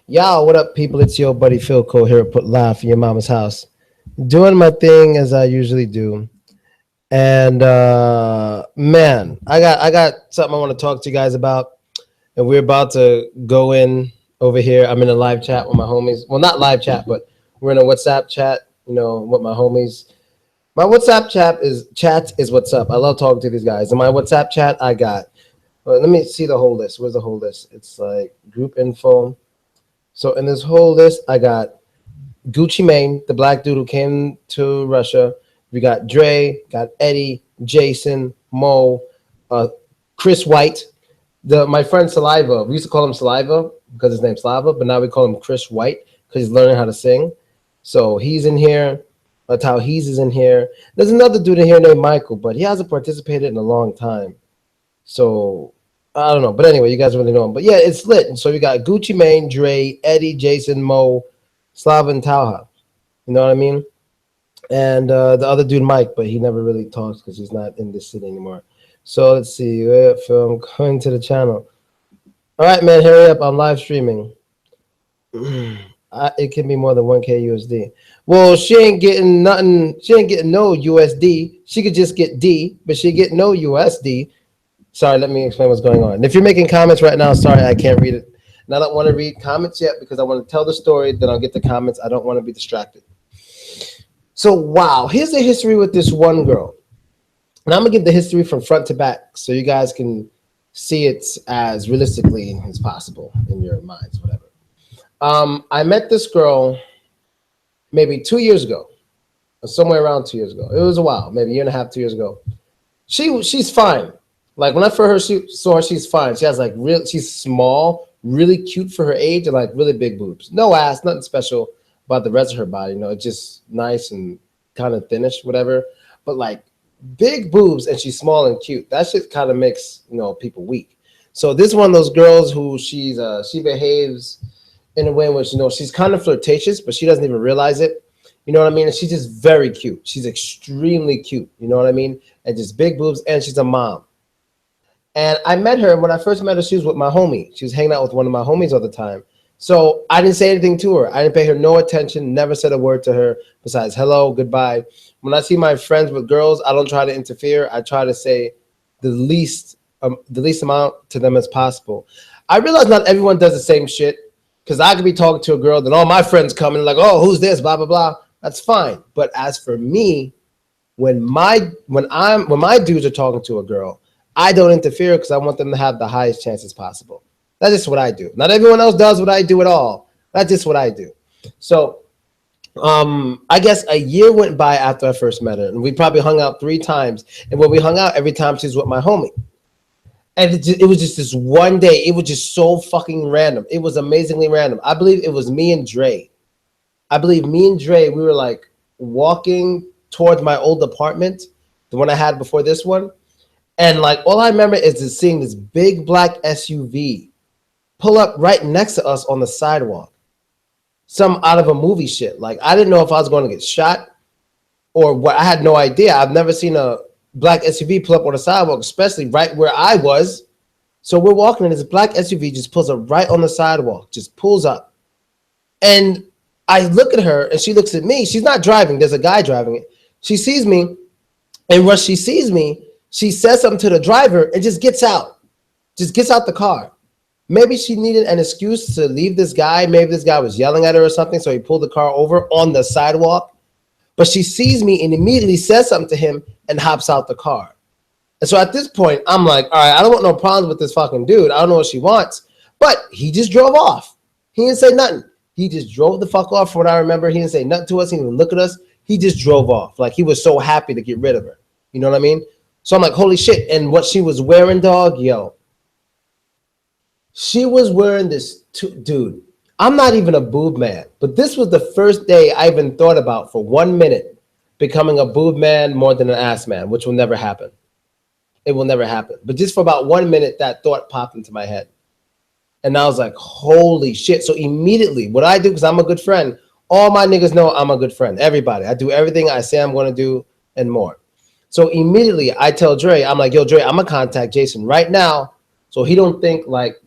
Yo, what up, people? It's your buddy Philko here at Put Laugh in Your Mama's House. Doing my thing as I usually do. And man, I got something I want to talk to you guys about. And we're about to go in over here. I'm in a live chat with my homies. Well, not live chat, but we're in a WhatsApp chat, with my homies. My WhatsApp chat is what's up. I love talking to these guys. In my WhatsApp chat, I got let me see the whole list. Where's the whole list? It's like group info. So in this whole list, I got Gucci Mane, the black dude who came to Russia. We got Dre, got Eddie, Jason, Mo, uh, Chris White, the my friend Saliva. We used to call him Saliva because his name's Slava, but now we call him Chris White because he's learning how to sing. So he's in here. Tao Hees is in here. There's another dude in here named Michael, but he hasn't participated in a long time. So I don't know. But anyway, you guys really know him. But yeah, it's lit. And so you got Gucci Mane, Dre, Eddie, Jason, Mo, Slava, and Talha. You know what I mean? And the other dude, Mike, but he never really talks because he's not in this city anymore. So let's see. I'm going to the channel. All right, man, hurry up. I'm live streaming. It can be more than 1K USD. Well, she ain't getting nothing. She ain't getting no USD. She could just get D, but she get no USD. Sorry, let me explain what's going on. And if you're making comments right now, sorry, I can't read it. And I don't want to read comments yet because I want to tell the story. Then I'll get the comments. I don't want to be distracted. So, wow, here's the history with this one girl. And I'm going to give the history from front to back so you guys can see it as realistically as possible in your minds, whatever. I met this girl maybe 2 years ago, or somewhere around 2 years ago. It was a while, maybe a year and a half, 2 years ago. She's fine. Like when I first saw her, she's fine. She has like she's small, really cute for her age, and like really big boobs. No ass, nothing special about the rest of her body. It's just nice and kind of thinnish, whatever. But like big boobs, and she's small and cute. That shit kind of makes people weak. So this is one of those girls who she behaves in a way in which she's kind of flirtatious, but she doesn't even realize it. You know what I mean? And she's just very cute. She's extremely cute. You know what I mean? And just big boobs, and she's a mom. And I met her. When I first met her, she was with my homie. She was hanging out with one of my homies all the time. So I didn't say anything to her. I didn't pay her no attention, never said a word to her besides hello, goodbye. When I see my friends with girls, I don't try to interfere. I try to say the least amount to them as possible. I realize not everyone does the same shit because I could be talking to a girl, then all my friends come and like, oh, who's this? Blah, blah, blah. That's fine. But as for me, when my dudes are talking to a girl, I don't interfere because I want them to have the highest chances possible. That's just what I do. Not everyone else does what I do at all. That's just what I do. So I guess a year went by after I first met her, and we probably hung out 3 times. And when we hung out, every time she was with my homie. And it was just this one day. It was just so fucking random. It was amazingly random. I believe it was me and Dre. We were like walking towards my old apartment, the one I had before this one. And like all I remember is just seeing this big black SUV pull up right next to us on the sidewalk. Some out of a movie shit. Like I didn't know if I was going to get shot or what. I had no idea. I've never seen a black SUV pull up on the sidewalk, especially right where I was. So we're walking and this black SUV just pulls up right on the sidewalk, just pulls up. And I look at her and she looks at me. She's not driving. There's a guy driving it. She sees me, and when she sees me, she says something to the driver and just gets out the car. Maybe she needed an excuse to leave this guy. Maybe this guy was yelling at her or something, so he pulled the car over on the sidewalk. But she sees me and immediately says something to him and hops out the car. And so at this point, I'm like, all right, I don't want no problems with this fucking dude. I don't know what she wants. But he just drove off. He didn't say nothing. He just drove the fuck off. From what I remember, he didn't say nothing to us. He didn't even look at us. He just drove off. Like he was so happy to get rid of her. You know what I mean? So I'm like, holy shit. And what she was wearing, dog, yo. She was wearing this, dude. I'm not even a boob man, but this was the first day I even thought about for 1 minute becoming a boob man more than an ass man, which will never happen. It will never happen. But just for about 1 minute, that thought popped into my head. And I was like, holy shit. So immediately, what I do, because I'm a good friend, all my niggas know I'm a good friend. Everybody. I do everything I say I'm going to do and more. So immediately, I tell Dre, I'm like, yo, Dre, I'm going to contact Jason right now so he don't think like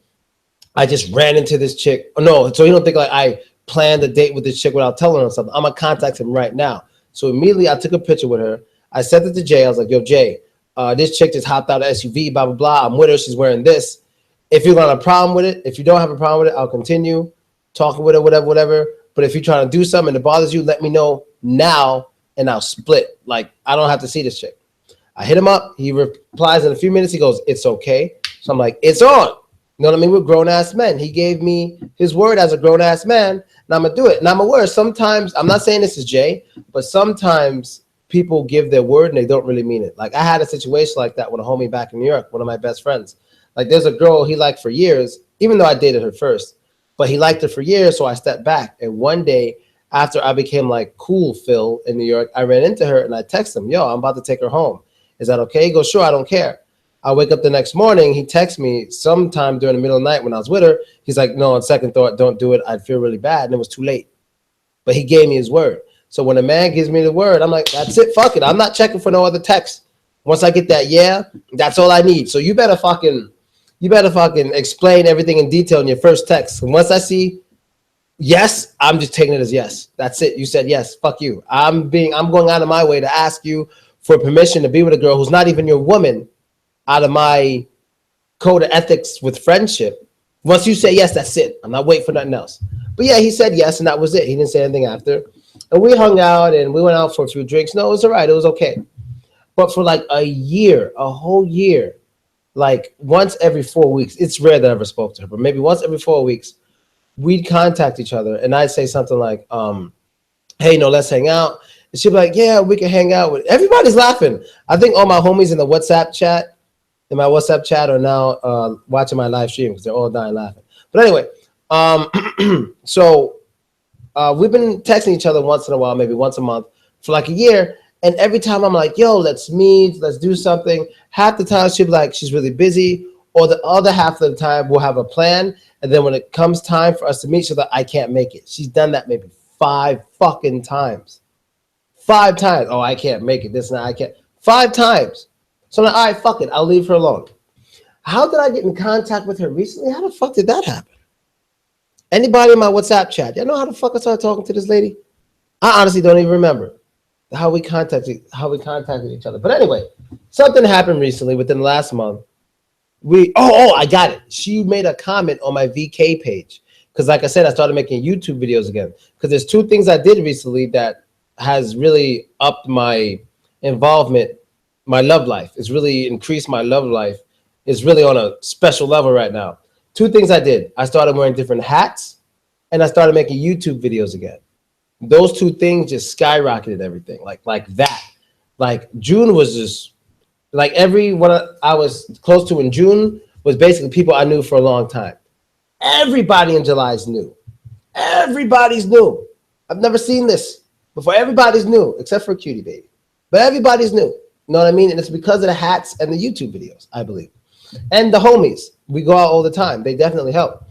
I just ran into this chick. Oh, no, so you don't think like I planned a date with this chick without telling her something. I'm gonna contact him right now. So immediately I took a picture with her. I sent it to Jay. I was like, yo, Jay, this chick just hopped out of SUV, blah, blah, blah. I'm with her. She's wearing this. If you're gonna have a problem with it, if you don't have a problem with it, I'll continue talking with her, whatever, whatever. But if you're trying to do something and it bothers you, let me know now and I'll split. Like, I don't have to see this chick. I hit him up. He replies in a few minutes. He goes, it's okay. So I'm like, it's on. You know what I mean? We're grown-ass men. He gave me his word as a grown-ass man, and I'm going to do it. And I'm aware sometimes, I'm not saying this is Jay, but sometimes people give their word and they don't really mean it. Like, I had a situation like that with a homie back in New York, one of my best friends. Like, there's a girl he liked for years, even though I dated her first. But he liked her for years, so I stepped back. And one day, after I became like cool Phil in New York, I ran into her and I texted him, yo, I'm about to take her home. Is that okay? He goes, sure, I don't care. I wake up the next morning. He texts me sometime during the middle of the night when I was with her. He's like, no, on second thought, don't do it. I'd feel really bad. And it was too late. But he gave me his word. So when a man gives me the word, I'm like, that's it. Fuck it. I'm not checking for no other text. Once I get that, yeah, that's all I need. So you better fucking explain everything in detail in your first text. And once I see yes, I'm just taking it as yes. That's it. You said yes. Fuck you. I'm going out of my way to ask you for permission to be with a girl who's not even your woman, out of my code of ethics with friendship. Once you say yes, that's it. I'm not waiting for nothing else. But yeah, he said yes, and that was it. He didn't say anything after. And we hung out, and we went out for a few drinks. No, it was all right. It was okay. But for like a year, a whole year, like once every 4 weeks, it's rare that I ever spoke to her, but maybe once every 4 weeks, we'd contact each other, and I'd say something like, hey, no, let's hang out. And she'd be like, yeah, we can hang out. Everybody's laughing. I think all my homies in my WhatsApp chat are now watching my live stream because they're all dying laughing. But anyway, so we've been texting each other once in a while, maybe once a month for like a year. And every time I'm like, yo, let's meet, let's do something. Half the time she'll be like, she's really busy. Or the other half of the time we'll have a plan. And then when it comes time for us to meet each other, I can't make it. She's done that maybe 5 fucking times. 5 times. Oh, I can't make it. This and that, I can't. 5 times. So I'm like, all right, fuck it. I'll leave her alone. How did I get in contact with her recently? How the fuck did that happen? Anybody in my WhatsApp chat? Y'all know how the fuck I started talking to this lady? I honestly don't even remember how we contacted each other. But anyway, something happened recently within the last month. I got it. She made a comment on my VK page. Because like I said, I started making YouTube videos again. Because there's 2 things I did recently that has really upped my involvement, my love life. It's really increased my love life. It's really on a special level right now. 2 things I did. I started wearing different hats, and I started making YouTube videos again. Those 2 things just skyrocketed everything. Like that. Like June was just like everyone I was close to in June was basically people I knew for a long time. Everybody in July is new. Everybody's new. I've never seen this before. Everybody's new except for Cutie Baby. But everybody's new. You know what I mean? And it's because of the hats and the YouTube videos, I believe. And the homies. We go out all the time. They definitely help.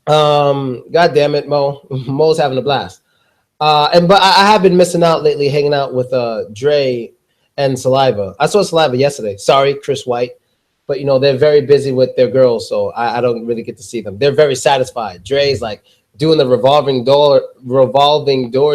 God damn it, Mo. Mo's having a blast. But I have been missing out lately, hanging out with Dre and Saliva. I saw Saliva yesterday. Sorry, Chris White. But, you know, they're very busy with their girls, so I don't really get to see them. They're very satisfied. Dre's like doing the revolving door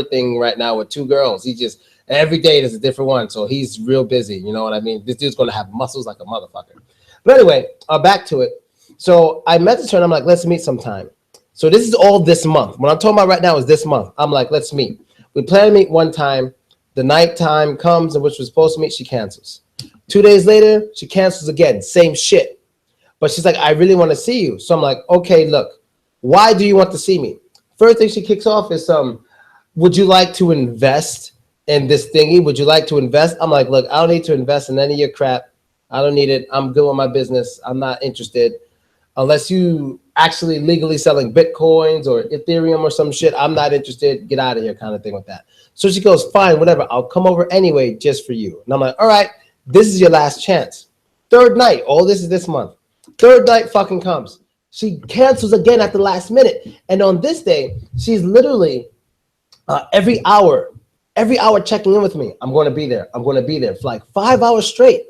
thing right now with 2 girls. He just, every day there's a different one, so he's real busy. You know what I mean? This dude's going to have muscles like a motherfucker. But anyway, back to it. So I messaged her, and I'm like, let's meet sometime. So this is all this month. What I'm talking about right now is this month. I'm like, let's meet. We plan to meet one time. The night time comes in which we're supposed to meet. She cancels. 2 days later, she cancels again. Same shit. But she's like, I really want to see you. So I'm like, okay, look, why do you want to see me? First thing she kicks off is, would you like to invest in this thingy? Would you like to invest? I'm like, look, I don't need to invest in any of your crap. I don't need it. I'm good with my business. I'm not interested. Unless you actually legally selling Bitcoins or Ethereum or some shit, I'm not interested. Get out of here kind of thing with that. So she goes, fine, whatever. I'll come over anyway just for you. And I'm like, all right, this is your last chance. 3rd night. All this is this month. 3rd night fucking comes. She cancels again at the last minute. And on this day, she's literally every hour checking in with me. I'm going to be there. I'm going to be there for like 5 hours straight.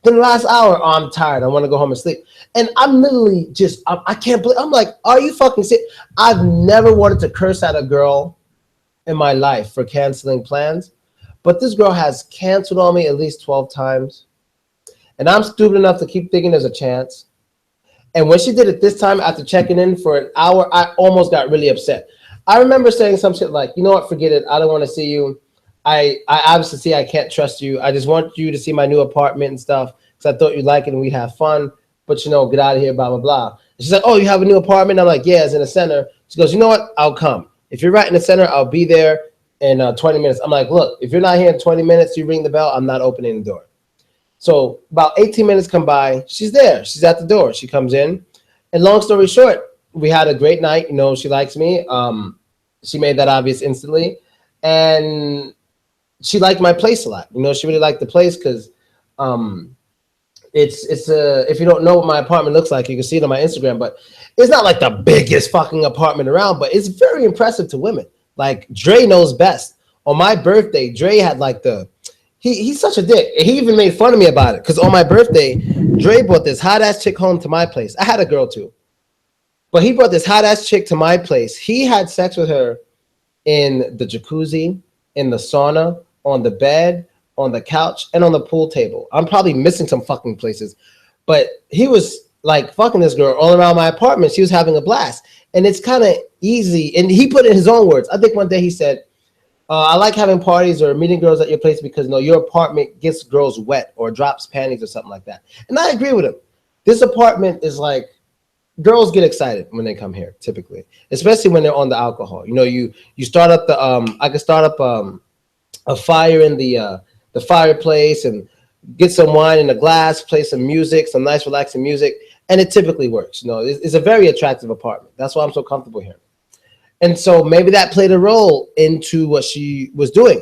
Then the last hour, oh, I'm tired. I want to go home and sleep. And I'm literally just, I can't believe, I'm like, are you fucking sick? I've never wanted to curse at a girl in my life for canceling plans. But this girl has canceled on me at least 12 times. And I'm stupid enough to keep thinking there's a chance. And when she did it this time after checking in for an hour, I almost got really upset. I remember saying some shit like, you know what, forget it. I don't want to see you. I obviously see I can't trust you. I just want you to see my new apartment and stuff because I thought you'd like it and we'd have fun. But, get out of here, blah, blah, blah. And she's like, oh, you have a new apartment? I'm like, yeah, it's in the center. She goes, you know what? I'll come. If you're right in the center, I'll be there in 20 minutes. I'm like, look, if you're not here in 20 minutes, you ring the bell, I'm not opening the door. So about 18 minutes come by. She's there. She's at the door. She comes in. And long story short, we had a great night. She likes me. She made that obvious instantly. And she liked my place a lot. She really liked the place because it's if you don't know what my apartment looks like, you can see it on my Instagram, but it's not like the biggest fucking apartment around, but it's very impressive to women. Like Dre knows best. On my birthday, Dre had like he's such a dick. He even made fun of me about it because on my birthday, Dre brought this hot ass chick home to my place. I had a girl too, but he brought this hot ass chick to my place. He had sex with her in the jacuzzi, in the sauna, on the bed, on the couch, and on the pool table. I'm probably missing some fucking places, but he was like fucking this girl all around my apartment. She was having a blast, and it's kind of easy. And he put it in his own words. I think one day he said, I like having parties or meeting girls at your place because your apartment gets girls wet or drops panties or something like that. And I agree with him. This apartment is like, girls get excited when they come here typically, especially when they're on the alcohol. You start up I can start up a fire in the fireplace and get some wine in a glass, play some music, some nice relaxing music, and it typically works. It's a very attractive apartment. That's why I'm so comfortable here. And so maybe that played a role into what she was doing.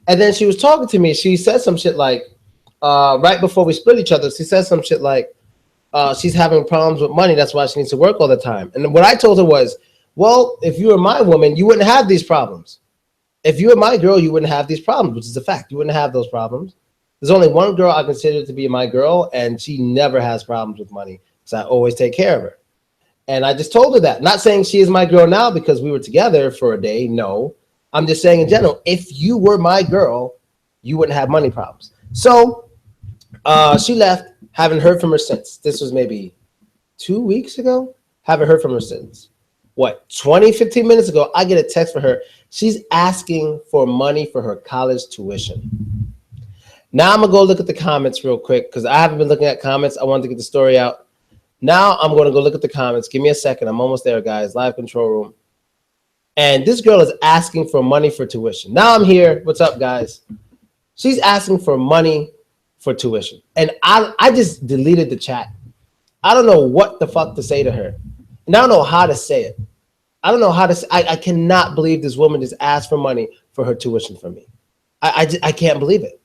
And then she was talking to me. She said some shit like, right before we split each other, she said some shit like, she's having problems with money. That's why she needs to work all the time. And what I told her was, well, if you were my woman, you wouldn't have these problems. If you were my girl, you wouldn't have these problems, which is a fact. You wouldn't have those problems. There's only one girl I consider to be my girl, and she never has problems with money because I always take care of her. And I just told her that. Not saying she is my girl now because we were together for a day. No. I'm just saying in general, if you were my girl, you wouldn't have money problems. So she left. Haven't heard from her since. This was maybe 2 weeks ago. Haven't heard from her since. 15 minutes ago, I get a text from her. She's asking for money for her college tuition. Now I'm going to go look at the comments real quick because I haven't been looking at comments. I wanted to get the story out. Now I'm going to go look at the comments. Give me a second. I'm almost there, guys. Live control room. And this girl is asking for money for tuition. Now I'm here. What's up, guys? She's asking for money for tuition. And I just deleted the chat. I don't know what the fuck to say to her. And I don't know how to say it. I don't know how to say I cannot believe this woman just asked for money for her tuition from me. I can't believe it.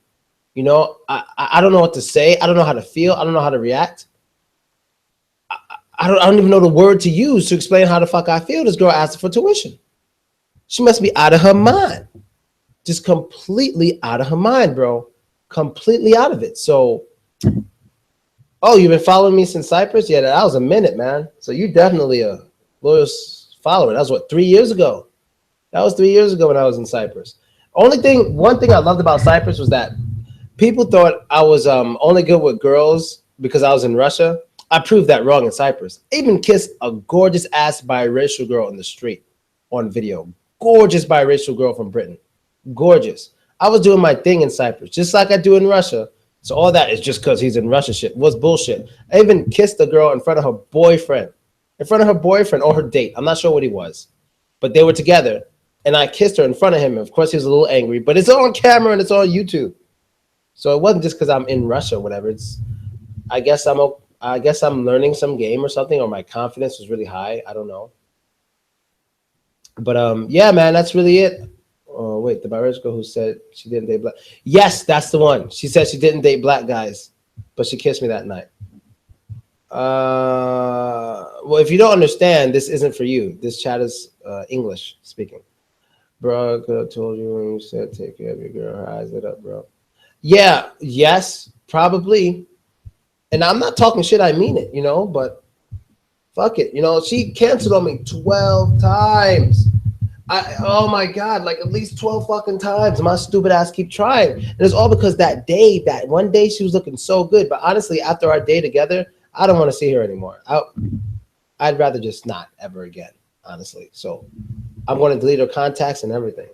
I don't know what to say. I don't know how to feel. I don't know how to react. I don't even know the word to use to explain how the fuck I feel. This girl asked for tuition. She must be out of her mind. Just completely out of her mind, bro. Completely out of it. So, oh, you've been following me since Cyprus? Yeah, that was a minute, man. So you definitely a loyal follower. That was 3 years ago. That was 3 years ago when I was in Cyprus. One thing I loved about Cyprus was that people thought I was only good with girls because I was in Russia. I proved that wrong in Cyprus. I even kissed a gorgeous ass biracial girl in the street on video. Gorgeous biracial girl from Britain. Gorgeous. I was doing my thing in Cyprus, just like I do in Russia. So all that is just because he's in Russia shit was bullshit. I even kissed a girl in front of her boyfriend. Or her date. I'm not sure what he was. But they were together. And I kissed her in front of him. Of course, he was a little angry. But it's on camera and it's on YouTube. So it wasn't just because I'm in Russia or whatever. I guess I'm learning some game or something, or my confidence was really high. I don't know. But yeah, man, that's really it. Oh, wait, the biracial girl who said she didn't date black. Yes, that's the one. She said she didn't date black guys, but she kissed me that night. Well, if you don't understand, this isn't for you. This chat is English speaking. Bro, I could have told you when you said take care of your girl. Her eyes lit up, bro. Yeah, yes, probably. And I'm not talking shit, I mean it, but fuck it. She canceled on me 12 times. Oh my God, like at least 12 fucking times. My stupid ass keep trying. And it's all because that one day she was looking so good. But honestly, after our day together, I don't want to see her anymore. I'd rather just not ever again, honestly. So I'm going to delete her contacts and everything.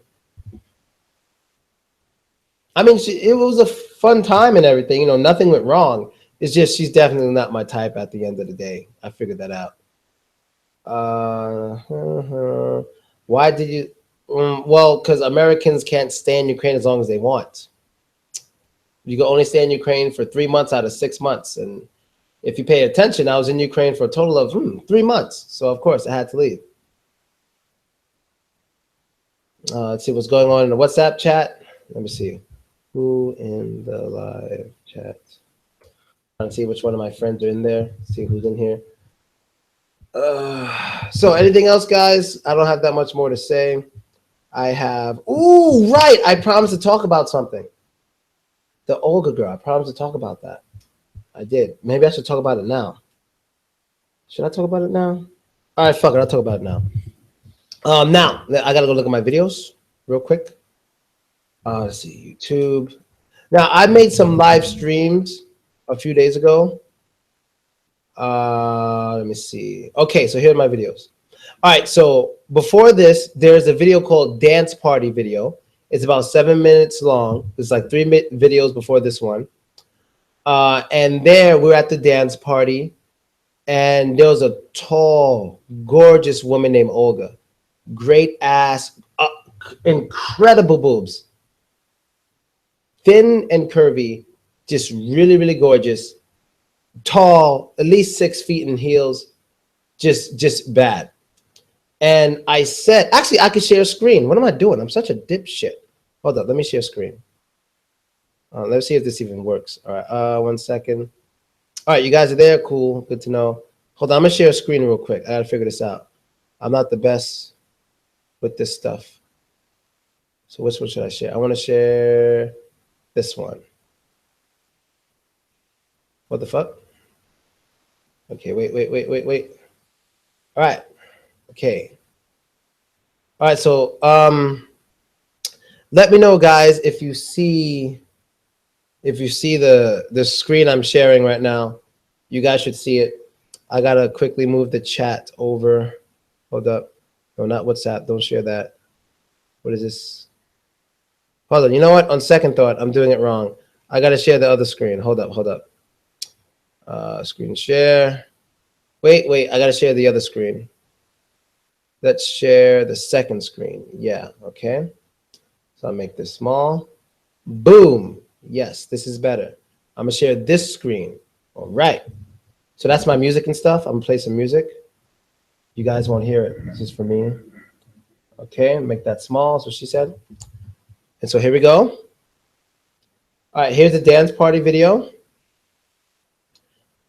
I mean, it was a fun time and everything. Nothing went wrong. It's just she's definitely not my type at the end of the day. I figured that out. Why did you? Well, because Americans can't stay in Ukraine as long as they want. You can only stay in Ukraine for 3 months out of 6 months. And if you pay attention, I was in Ukraine for a total of 3 months. So, of course, I had to leave. Let's see what's going on in the WhatsApp chat. Let me see. Who in the live chat? Trying to see which one of my friends are in there. See who's in here. So anything else, guys? I don't have that much more to say. I have. Ooh, right. I promised to talk about something. The Olga girl. I promised to talk about that. I did. Maybe I should talk about it now. Should I talk about it now? All right, fuck it. I'll talk about it now. Now I gotta go look at my videos real quick. Let's see, YouTube. Now I made some live streams a few days ago. Let me see. Okay, so here are my videos. All right, so before this, there's a video called Dance Party Video. It's about 7 minutes long. There's like 3 videos before this one. And there we're at the dance party, and there was a tall, gorgeous woman named Olga. Great ass, incredible boobs. Thin and curvy, just really, really gorgeous. Tall, at least 6 feet in heels, just bad. And I said, actually, I could share a screen. What am I doing? I'm such a dipshit. Hold up, let me share screen. Let's see if this even works. All right, 1 second. All right, you guys are there. Cool, good to know. Hold on, I'm gonna share a screen real quick. I gotta figure this out. I'm not the best with this stuff. So which one should I share? I want to share this one. What the fuck? Okay, wait. All right. Okay. All right, so let me know, guys, if you see the screen I'm sharing right now. You guys should see it. I gotta quickly move the chat over. Hold up. No, not WhatsApp. Don't share that. What is this? Hold on. You know what? On second thought, I'm doing it wrong. I gotta share the other screen. Hold up. Screen share. Wait. I gotta share the other screen. Let's share the second screen. Yeah. Okay. So I'll make this small. Boom. Yes, this is better. I'm gonna share this screen. All right. So that's my music and stuff. I'm gonna play some music. You guys won't hear it. This is for me. Okay, make that small. That's what she said. And so here we go. All right, here's the dance party video.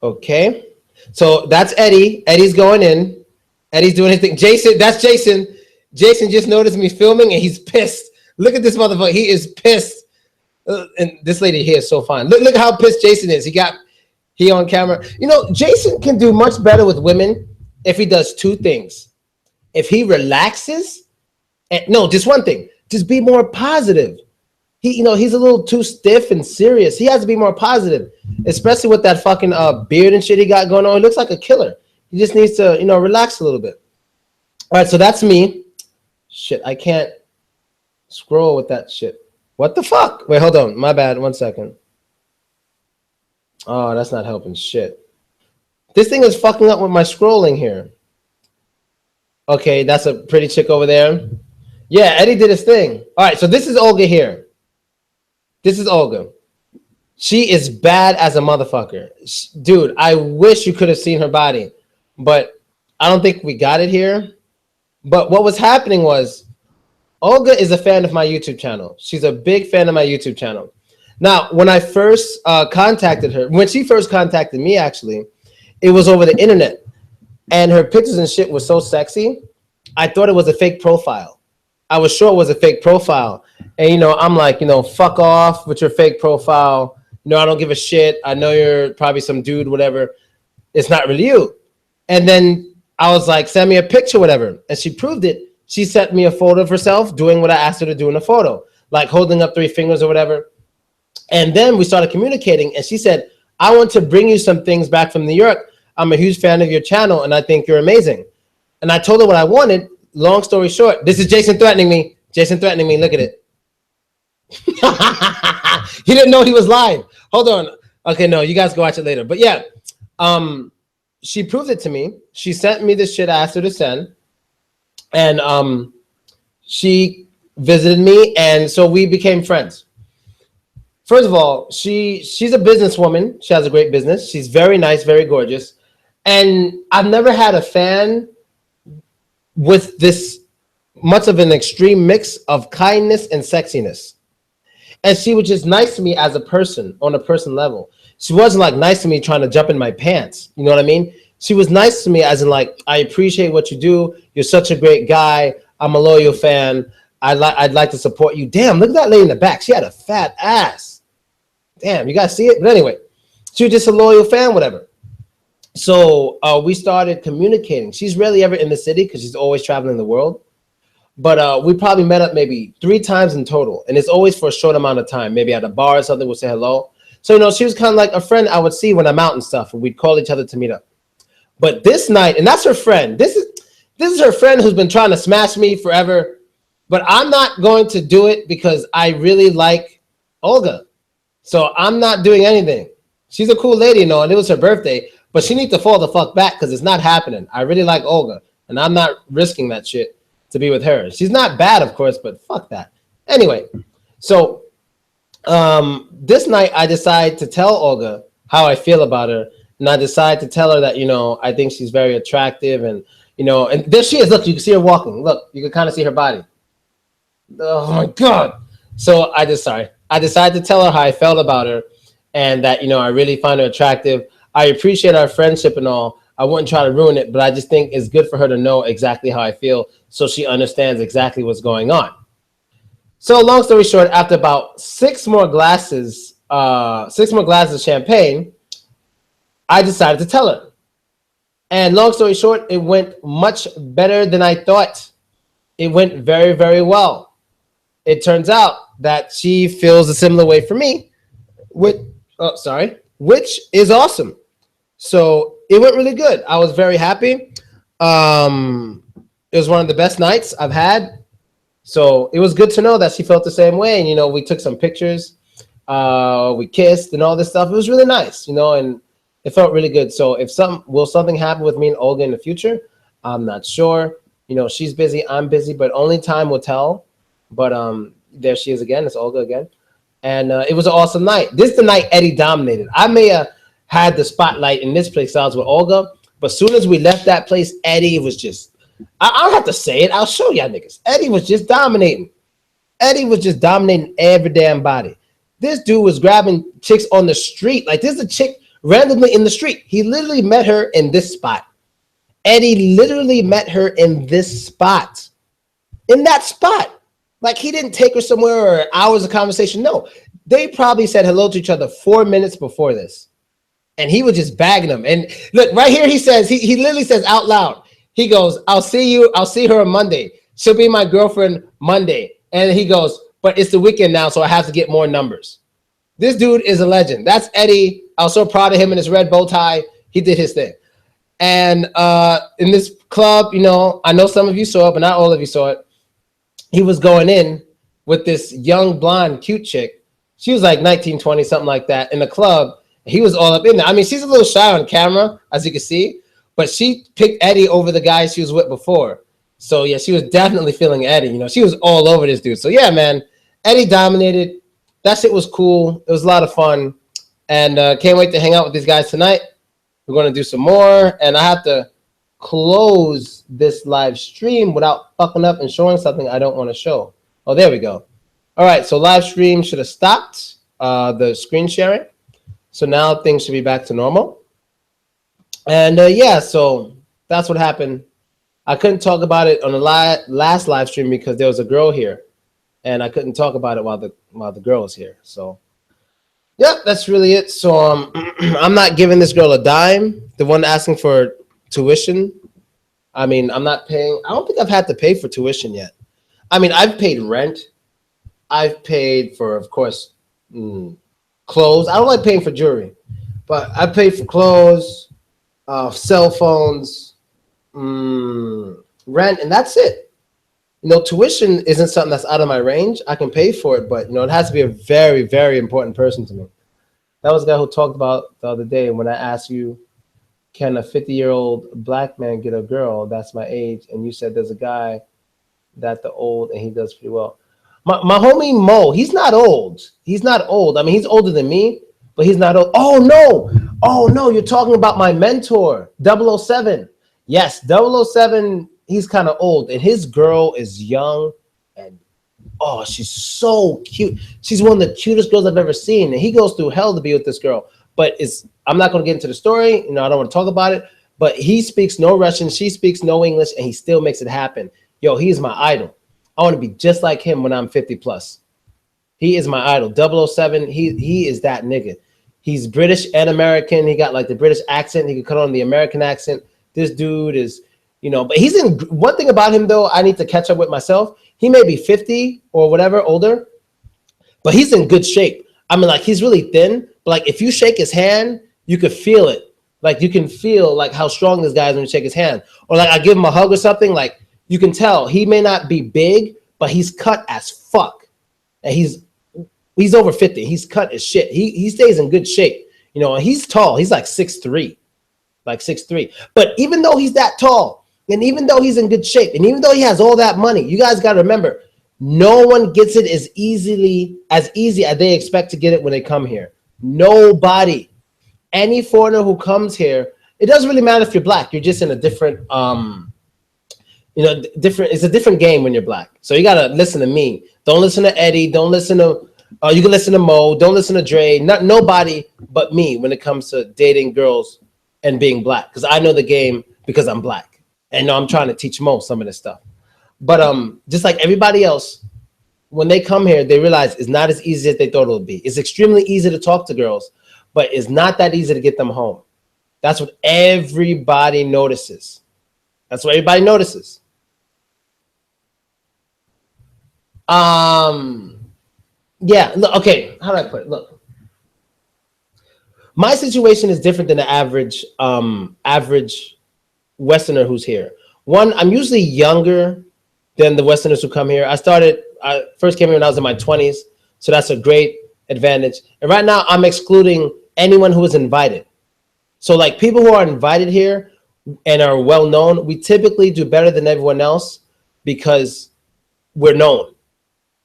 Okay. So that's Eddie. Eddie's going in. Eddie's doing his thing. Jason, that's Jason. Jason just noticed me filming and he's pissed. Look at this motherfucker. He is pissed. And this lady here is so fine. Look how pissed Jason is. He on camera. Jason can do much better with women if he does 2 things. If he relaxes, and no, just one thing. Just be more positive. He's a little too stiff and serious. He has to be more positive, especially with that fucking beard and shit he got going on. He looks like a killer. He just needs to, relax a little bit. All right, so that's me. Shit, I can't scroll with that shit. What the fuck? Wait, hold on. My bad. 1 second. Oh, that's not helping shit. This thing is fucking up with my scrolling here. Okay, that's a pretty chick over there. Yeah, Eddie did his thing. All right, so this is Olga here. This is Olga. She is bad as a motherfucker. Dude, I wish you could have seen her body, but I don't think we got it here. But what was happening was Olga is a fan of my YouTube channel. She's a big fan of my YouTube channel. Now, when I first contacted her, when she first contacted me, actually, it was over the internet. And her pictures and shit was so sexy, I thought it was a fake profile. I was sure it was a fake profile. And, I'm like, fuck off with your fake profile. I don't give a shit. I know you're probably some dude, whatever. It's not really you. And then I was like, send me a picture, whatever. And she proved it. She sent me a photo of herself doing what I asked her to do in the photo, like holding up 3 fingers or whatever. And then we started communicating, and she said, I want to bring you some things back from New York. I'm a huge fan of your channel, and I think you're amazing. And I told her what I wanted. Long story short, this is Jason threatening me. Jason threatening me. Look at it. He didn't know he was live. Hold on. Okay, no, you guys go watch it later. But yeah, she proved it to me. She sent me this shit I asked her to send. And she visited me, and so we became friends. First of all, she's a businesswoman. She has a great business. She's very nice, very gorgeous. And I've never had a fan with this much of an extreme mix of kindness and sexiness. And she was just nice to me as a person, on a person level. She wasn't like nice to me trying to jump in my pants. You know what I mean? She was nice to me as in like, I appreciate what you do. You're such a great guy. I'm a loyal fan. I'd like to support you. Damn, look at that lady in the back. She had a fat ass. Damn, you guys see it? But anyway, she was just a loyal fan, whatever. So we started communicating. She's rarely ever in the city because she's always traveling the world. But we probably met up maybe 3 times in total. And it's always for a short amount of time. Maybe at a bar or something, we'll say hello. So, she was kind of like a friend I would see when I'm out and stuff. And we'd call each other to meet up. But this night, and that's her friend. This is her friend who's been trying to smash me forever. But I'm not going to do it because I really like Olga. So I'm not doing anything. She's a cool lady, and it was her birthday. But she needs to fall the fuck back because it's not happening. I really like Olga. And I'm not risking that shit to be with her. She's not bad, of course, but fuck that. Anyway, so this night I decided to tell Olga how I feel about her. And I decided to tell her that, I think she's very attractive. And, and there she is. Look, you can see her walking. Look, you can kind of see her body. Oh, my God. So I decided to tell her how I felt about her and that, I really find her attractive. I appreciate our friendship and all. I wouldn't try to ruin it, but I just think it's good for her to know exactly how I feel so she understands exactly what's going on. So long story short, after about 6 more glasses of champagne, I decided to tell her. And long story short, it went much better than I thought. It went very, very well. It turns out that she feels a similar way for me, which is awesome. So it went really good. I was very happy. It was one of the best nights I've had. So it was good to know that she felt the same way. And, we took some pictures. We kissed and all this stuff. It was really nice, and it felt really good. So will something happen with me and Olga in the future? I'm not sure. She's busy. I'm busy, but only time will tell. But there she is again. It's Olga again. And it was an awesome night. This is the night Eddie dominated. I may have had the spotlight in this place. I was with Olga. But as soon as we left that place, Eddie was just, I don't have to say it. I'll show y'all niggas. Eddie was just dominating. Eddie was just dominating every damn body. This dude was grabbing chicks on the street. Like, this is a chick randomly in the street. He literally met her in this spot. Eddie literally met her in this spot. In that spot. Like, he didn't take her somewhere or hours of conversation. No. They probably said hello to each other 4 minutes before this. And he was just bagging them. And look, right here he says, he literally says out loud, he goes, I'll see her on Monday. She'll be my girlfriend Monday. And he goes, but it's the weekend now, so I have to get more numbers. This dude is a legend. That's Eddie. I was so proud of him in his red bow tie. He did his thing. And in this club, I know some of you saw it, but not all of you saw it. He was going in with this young, blonde, cute chick. She was like 19, 20, something like that in the club. He was all up in there. I mean, she's a little shy on camera, as you can see. But she picked Eddie over the guy she was with before. So, yeah, she was definitely feeling Eddie. She was all over this dude. So, yeah, man, Eddie dominated. That shit was cool. It was a lot of fun. And can't wait to hang out with these guys tonight. We're going to do some more. And I have to close this live stream without fucking up and showing something I don't want to show. Oh, there we go. All right, so live stream should have stopped the screen sharing. So now things should be back to normal. And yeah, so that's what happened. I couldn't talk about it on the last live stream because there was a girl here, and I couldn't talk about it while the girl was here. So Yep, that's really it. So I'm not giving this girl a dime. The one asking for tuition. I mean, I'm not paying. I don't think I've had to pay for tuition yet. I mean, I've paid rent. I've paid for, of course, clothes. I don't like paying for jewelry, but I paid for clothes, cell phones, rent, and that's it. Tuition isn't something that's out of my range. I can pay for it, but it has to be a very, very important person to me. That was the guy who talked about the other day when I asked you, can a 50-year-old black man get a girl that's my age? And you said there's a guy that the old and he does pretty well. My homie Mo, he's not old. He's not old. I mean, he's older than me, but he's not old. Oh no. Oh no, you're talking about my mentor, 007. Yes, 007, he's kind of old, and his girl is young and oh, she's so cute. She's one of the cutest girls I've ever seen. And he goes through hell to be with this girl. But I'm not going to get into the story. I don't want to talk about it. But he speaks no Russian. She speaks no English. And he still makes it happen. Yo, he's my idol. I want to be just like him when I'm 50 plus. He is my idol. 007, he is that nigga. He's British and American. He got like the British accent. He can cut on the American accent. This dude is, but he's in. One thing about him, though, I need to catch up with myself. He may be 50 or whatever, older, but he's in good shape. I mean, like, he's really thin, but like if you shake his hand, you could feel it. Like you can feel like how strong this guy is when you shake his hand. Or like I give him a hug or something, like you can tell he may not be big, but he's cut as fuck. And he's over 50. He's cut as shit. He stays in good shape. And he's tall. He's like 6'3". Like 6'3". But even though he's that tall, and even though he's in good shape, and even though he has all that money, you guys got to remember, no one gets it as easy as they expect to get it when they come here. Nobody. Any foreigner who comes here, it doesn't really matter if you're black. You're just in a different, it's a different game when you're black. So you got to listen to me. Don't listen to Eddie. Don't listen to, you can listen to Mo. Don't listen to Dre. Nobody but me when it comes to dating girls and being black. Because I know the game because I'm black. And I'm trying to teach Mo some of this stuff. But just like everybody else, when they come here, they realize it's not as easy as they thought it would be. It's extremely easy to talk to girls, but it's not that easy to get them home. That's what everybody notices. That's what everybody notices. Yeah, look, okay, how do I put it? Look. My situation is different than the average Westerner who's here. One, I'm usually younger than the Westerners who come here. I first came here when I was in my 20s, so that's a great advantage. And right now, I'm excluding anyone who is invited. So like people who are invited here and are well known, we typically do better than everyone else because we're known.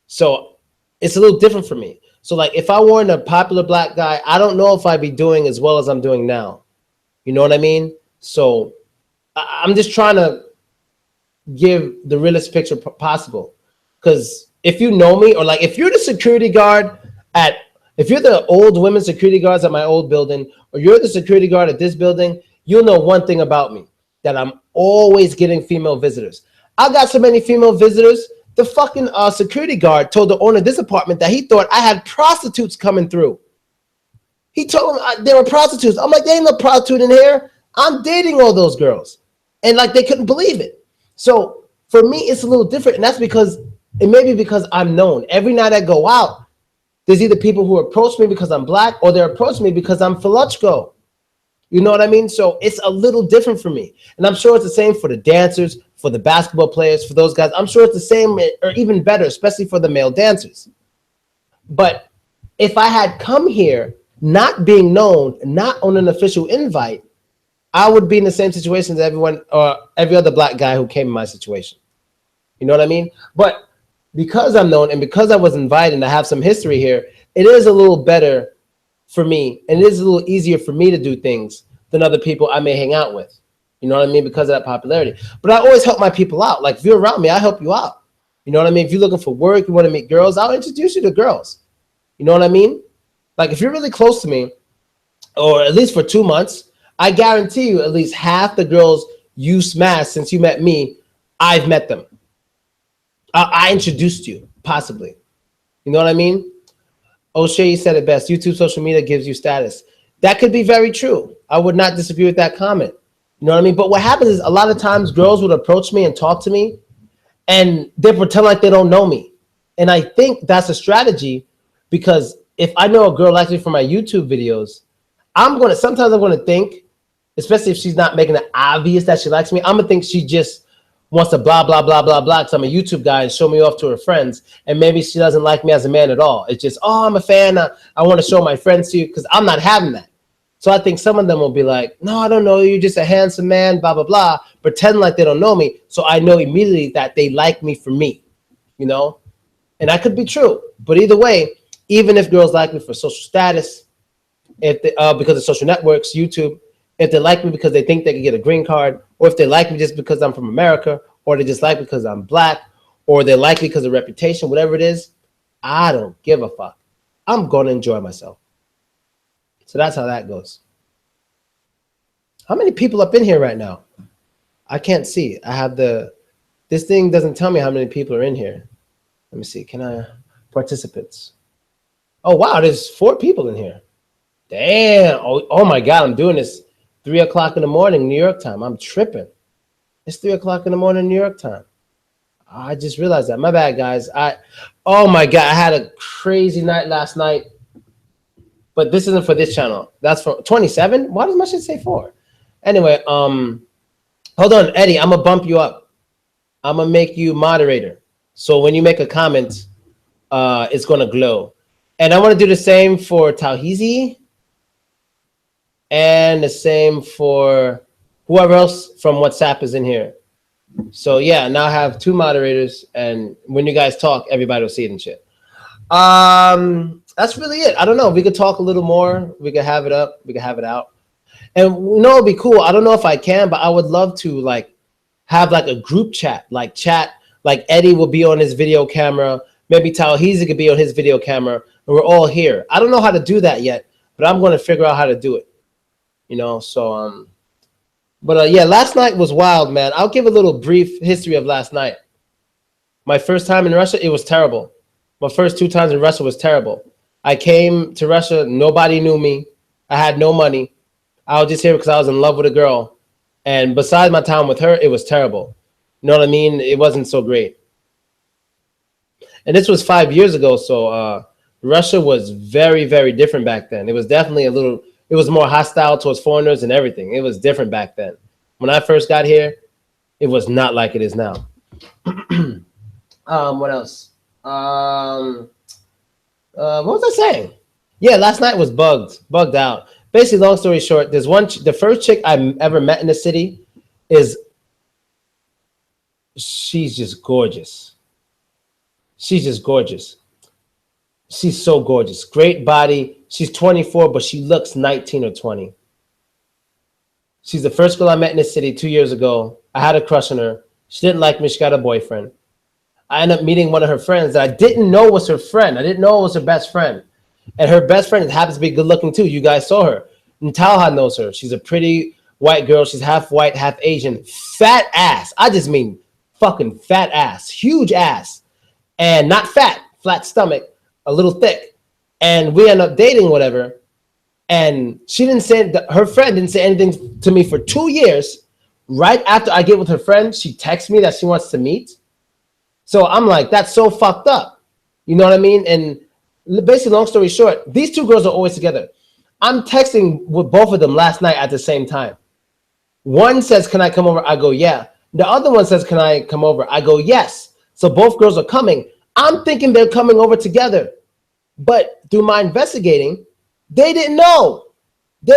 So it's a little different for me. So like if I weren't a popular black guy, I don't know if I'd be doing as well as I'm doing now. You know what I mean? So I'm just trying to give the realest picture possible. Because if you know me, or like if you're the security guard if you're the old women security guards at my old building, or you're the security guard at this building, you'll know one thing about me, that I'm always getting female visitors. I got so many female visitors, the fucking security guard told the owner of this apartment that he thought I had prostitutes coming through. He told them there were prostitutes. I'm like, there ain't no prostitute in here. I'm dating all those girls. And like they couldn't believe it. So for me, it's a little different. And that's because it may be because I'm known. Every night I go out, there's either people who approach me because I'm black or they're approaching me because I'm Philkojo. You know what I mean? So it's a little different for me. And I'm sure it's the same for the dancers, for the basketball players, for those guys. I'm sure it's the same or even better, especially for the male dancers. But if I had come here not being known, not on an official invite, I would be in the same situation as everyone or every other black guy who came in my situation. You know what I mean? But because I'm known and because I was invited and I have some history here, it is a little better for me. And it is a little easier for me to do things than other people I may hang out with. You know what I mean? Because of that popularity. But I always help my people out. Like if you're around me, I help you out. You know what I mean? If you're looking for work, you want to meet girls, I'll introduce you to girls. You know what I mean? Like if you're really close to me, or at least for 2 months, I guarantee you at least half the girls you smashed since you met me, I've met them. I introduced you, possibly. You know what I mean? O'Shea said it best. YouTube social media gives you status. That could be very true. I would not disagree with that comment. You know what I mean? But what happens is a lot of times girls would approach me and talk to me and they pretend like they don't know me. And I think that's a strategy because if I know a girl likes me for my YouTube videos, sometimes I'm gonna think, especially if she's not making it obvious that she likes me, I'm gonna think she just wants to blah, blah, blah, blah, blah, because I'm a YouTube guy and show me off to her friends. And maybe she doesn't like me as a man at all. It's just, oh, I'm a fan. I want to show my friends to you because I'm not having that. So I think some of them will be like, no, I don't know. You're just a handsome man, blah, blah, blah. Pretend like they don't know me. So I know immediately that they like me for me, you know? And that could be true. But either way, even if girls like me for social status, if they, because of social networks, YouTube, if they like me because they think they can get a green card, or if they like me just because I'm from America, or they just like me because I'm black, or they like me because of reputation, whatever it is, I don't give a fuck. I'm going to enjoy myself. So that's how that goes. How many people up in here right now? I can't see. This thing doesn't tell me how many people are in here. Let me see. Participants. Oh, wow. There's 4 people in here. Damn. Oh my God. I'm doing this 3 o'clock in the morning, New York time. I'm tripping. It's 3 o'clock in the morning, New York time. I just realized that. My bad, guys. Oh my God. I had a crazy night last night. But this isn't for this channel. That's for 27. Why does my shit say 4? Anyway, hold on, Eddie. I'm gonna bump you up. I'm gonna make you moderator. So when you make a comment, it's gonna glow. And I want to do the same for Tauhizi, and the same for whoever else from WhatsApp is in here. So yeah, now I have 2 moderators, and when you guys talk, everybody will see it and shit. That's really it. I don't know. We could talk a little more. We could have it up. We could have it out. And it'd be cool. I don't know if I can, but I would love to have a group chat. Like Eddie will be on his video camera. Maybe Tauhizi could be on his video camera, and we're all here. I don't know how to do that yet, but I'm going to figure out how to do it. You know, so yeah, last night was wild, man. I'll give a little brief history of last night. My first time in Russia, it was terrible. My first 2 times in Russia was terrible. I came to Russia, nobody knew me. I had no money. I was just here because I was in love with a girl. And besides my time with her, it was terrible. You know what I mean? It wasn't so great. And this was 5 years ago, so Russia was very, very different back then. It was definitely it was more hostile towards foreigners and everything. It was different back then. When I first got here, it was not like it is now. What else? What was I saying? Yeah, last night was bugged out. Basically, long story short, the first chick I ever met in the city she's just gorgeous. She's just gorgeous. She's so gorgeous. Great body. She's 24, but she looks 19 or 20. She's the first girl I met in the city 2 years ago. I had a crush on her. She didn't like me. She got a boyfriend. I ended up meeting one of her friends that I didn't know was her friend. I didn't know it was her best friend. And her best friend happens to be good looking too. You guys saw her. And Talha knows her. She's a pretty white girl. She's half white, half Asian. Fat ass. I just mean fucking fat ass. Huge ass. And not fat. Flat stomach. A little thick. And we end up dating, whatever. And her friend didn't say anything to me for 2 years. Right after I get with her friend, she texts me that she wants to meet. So I'm like, that's so fucked up. You know what I mean? And basically, long story short, these 2 girls are always together. I'm texting with both of them last night at the same time. One says, can I come over? I go, yeah. The other one says, can I come over? I go, yes. So both girls are coming. I'm thinking they're coming over together. But through my investigating, they didn't know. They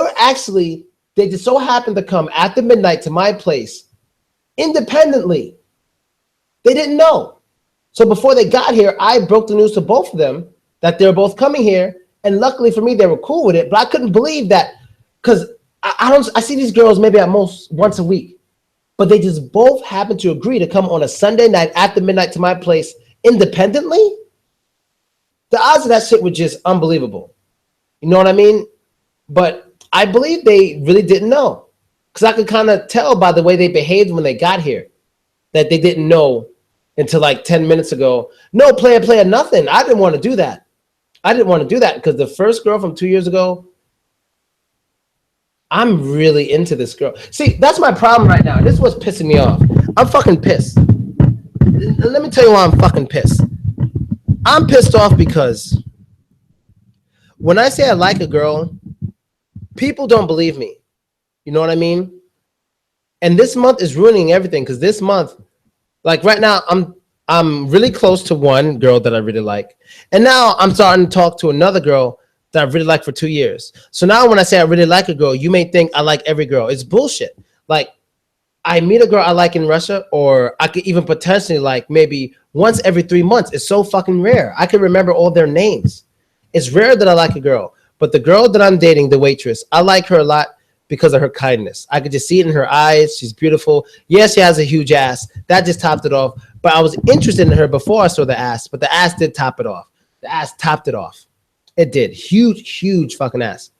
just so happened to come after midnight to my place independently. They didn't know. So before they got here, I broke the news to both of them that they're both coming here. And luckily for me, they were cool with it. But I couldn't believe that because I see these girls maybe at most once a week. But they just both happened to agree to come on a Sunday night after midnight to my place independently. The odds of that shit were just unbelievable. You know what I mean? But I believe they really didn't know. Because I could kind of tell by the way they behaved when they got here that they didn't know until like 10 minutes ago. No, player, nothing. I didn't want to do that. I didn't want to do that because the first girl from 2 years ago, I'm really into this girl. See, that's my problem right now. This is what's pissing me off. I'm fucking pissed. Let me tell you why I'm fucking pissed. I'm pissed off because when I say I like a girl, people don't believe me. You know what I mean? And this month is ruining everything because this month, like right now, I'm really close to one girl that I really like, and now I'm starting to talk to another girl that I really like for 2 years. So now when I say I really like a girl, you may think I like every girl. It's bullshit. Like I meet a girl I like in Russia, or I could even potentially like maybe once every 3 months. It's so fucking rare. I can remember all their names. It's rare that I like a girl, but the girl that I'm dating, the waitress, I like her a lot because of her kindness. I could just see it in her eyes. She's beautiful. Yes, she has a huge ass. That just topped it off. But I was interested in her before I saw the ass, but the ass did top it off. The ass topped it off. It did. Huge, huge fucking ass.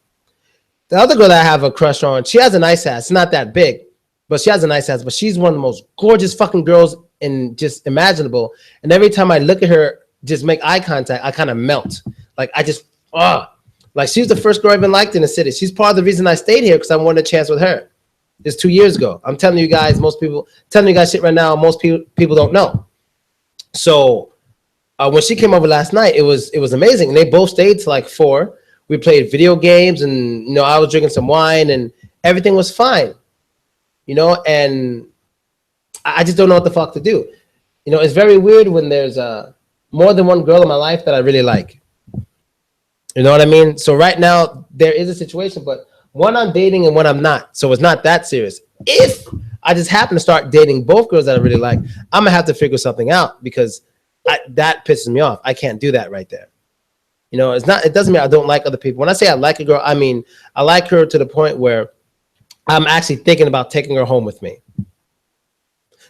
The other girl that I have a crush on, she has a nice ass. It's not that big, but she has a nice ass. But she's one of the most gorgeous fucking girls in just imaginable. And every time I look at her, just make eye contact, I kind of melt. Like I just, like she's the first girl I've been liked in the city. She's part of the reason I stayed here because I wanted a chance with her. It's 2 years ago. I'm telling you guys, most people telling you guys shit right now. Most people don't know. So when she came over last night, it was amazing. And they both stayed till like 4. We played video games, and I was drinking some wine, and everything was fine. And I just don't know what the fuck to do. It's very weird when there's more than one girl in my life that I really like. You know what I mean? So right now there is a situation, but one I'm dating and one I'm not. So it's not that serious. If I just happen to start dating both girls that I really like, I'm gonna have to figure something out because that pisses me off. I can't do that right there. It's not. It doesn't mean I don't like other people. When I say I like a girl, I mean I like her to the point where I'm actually thinking about taking her home with me.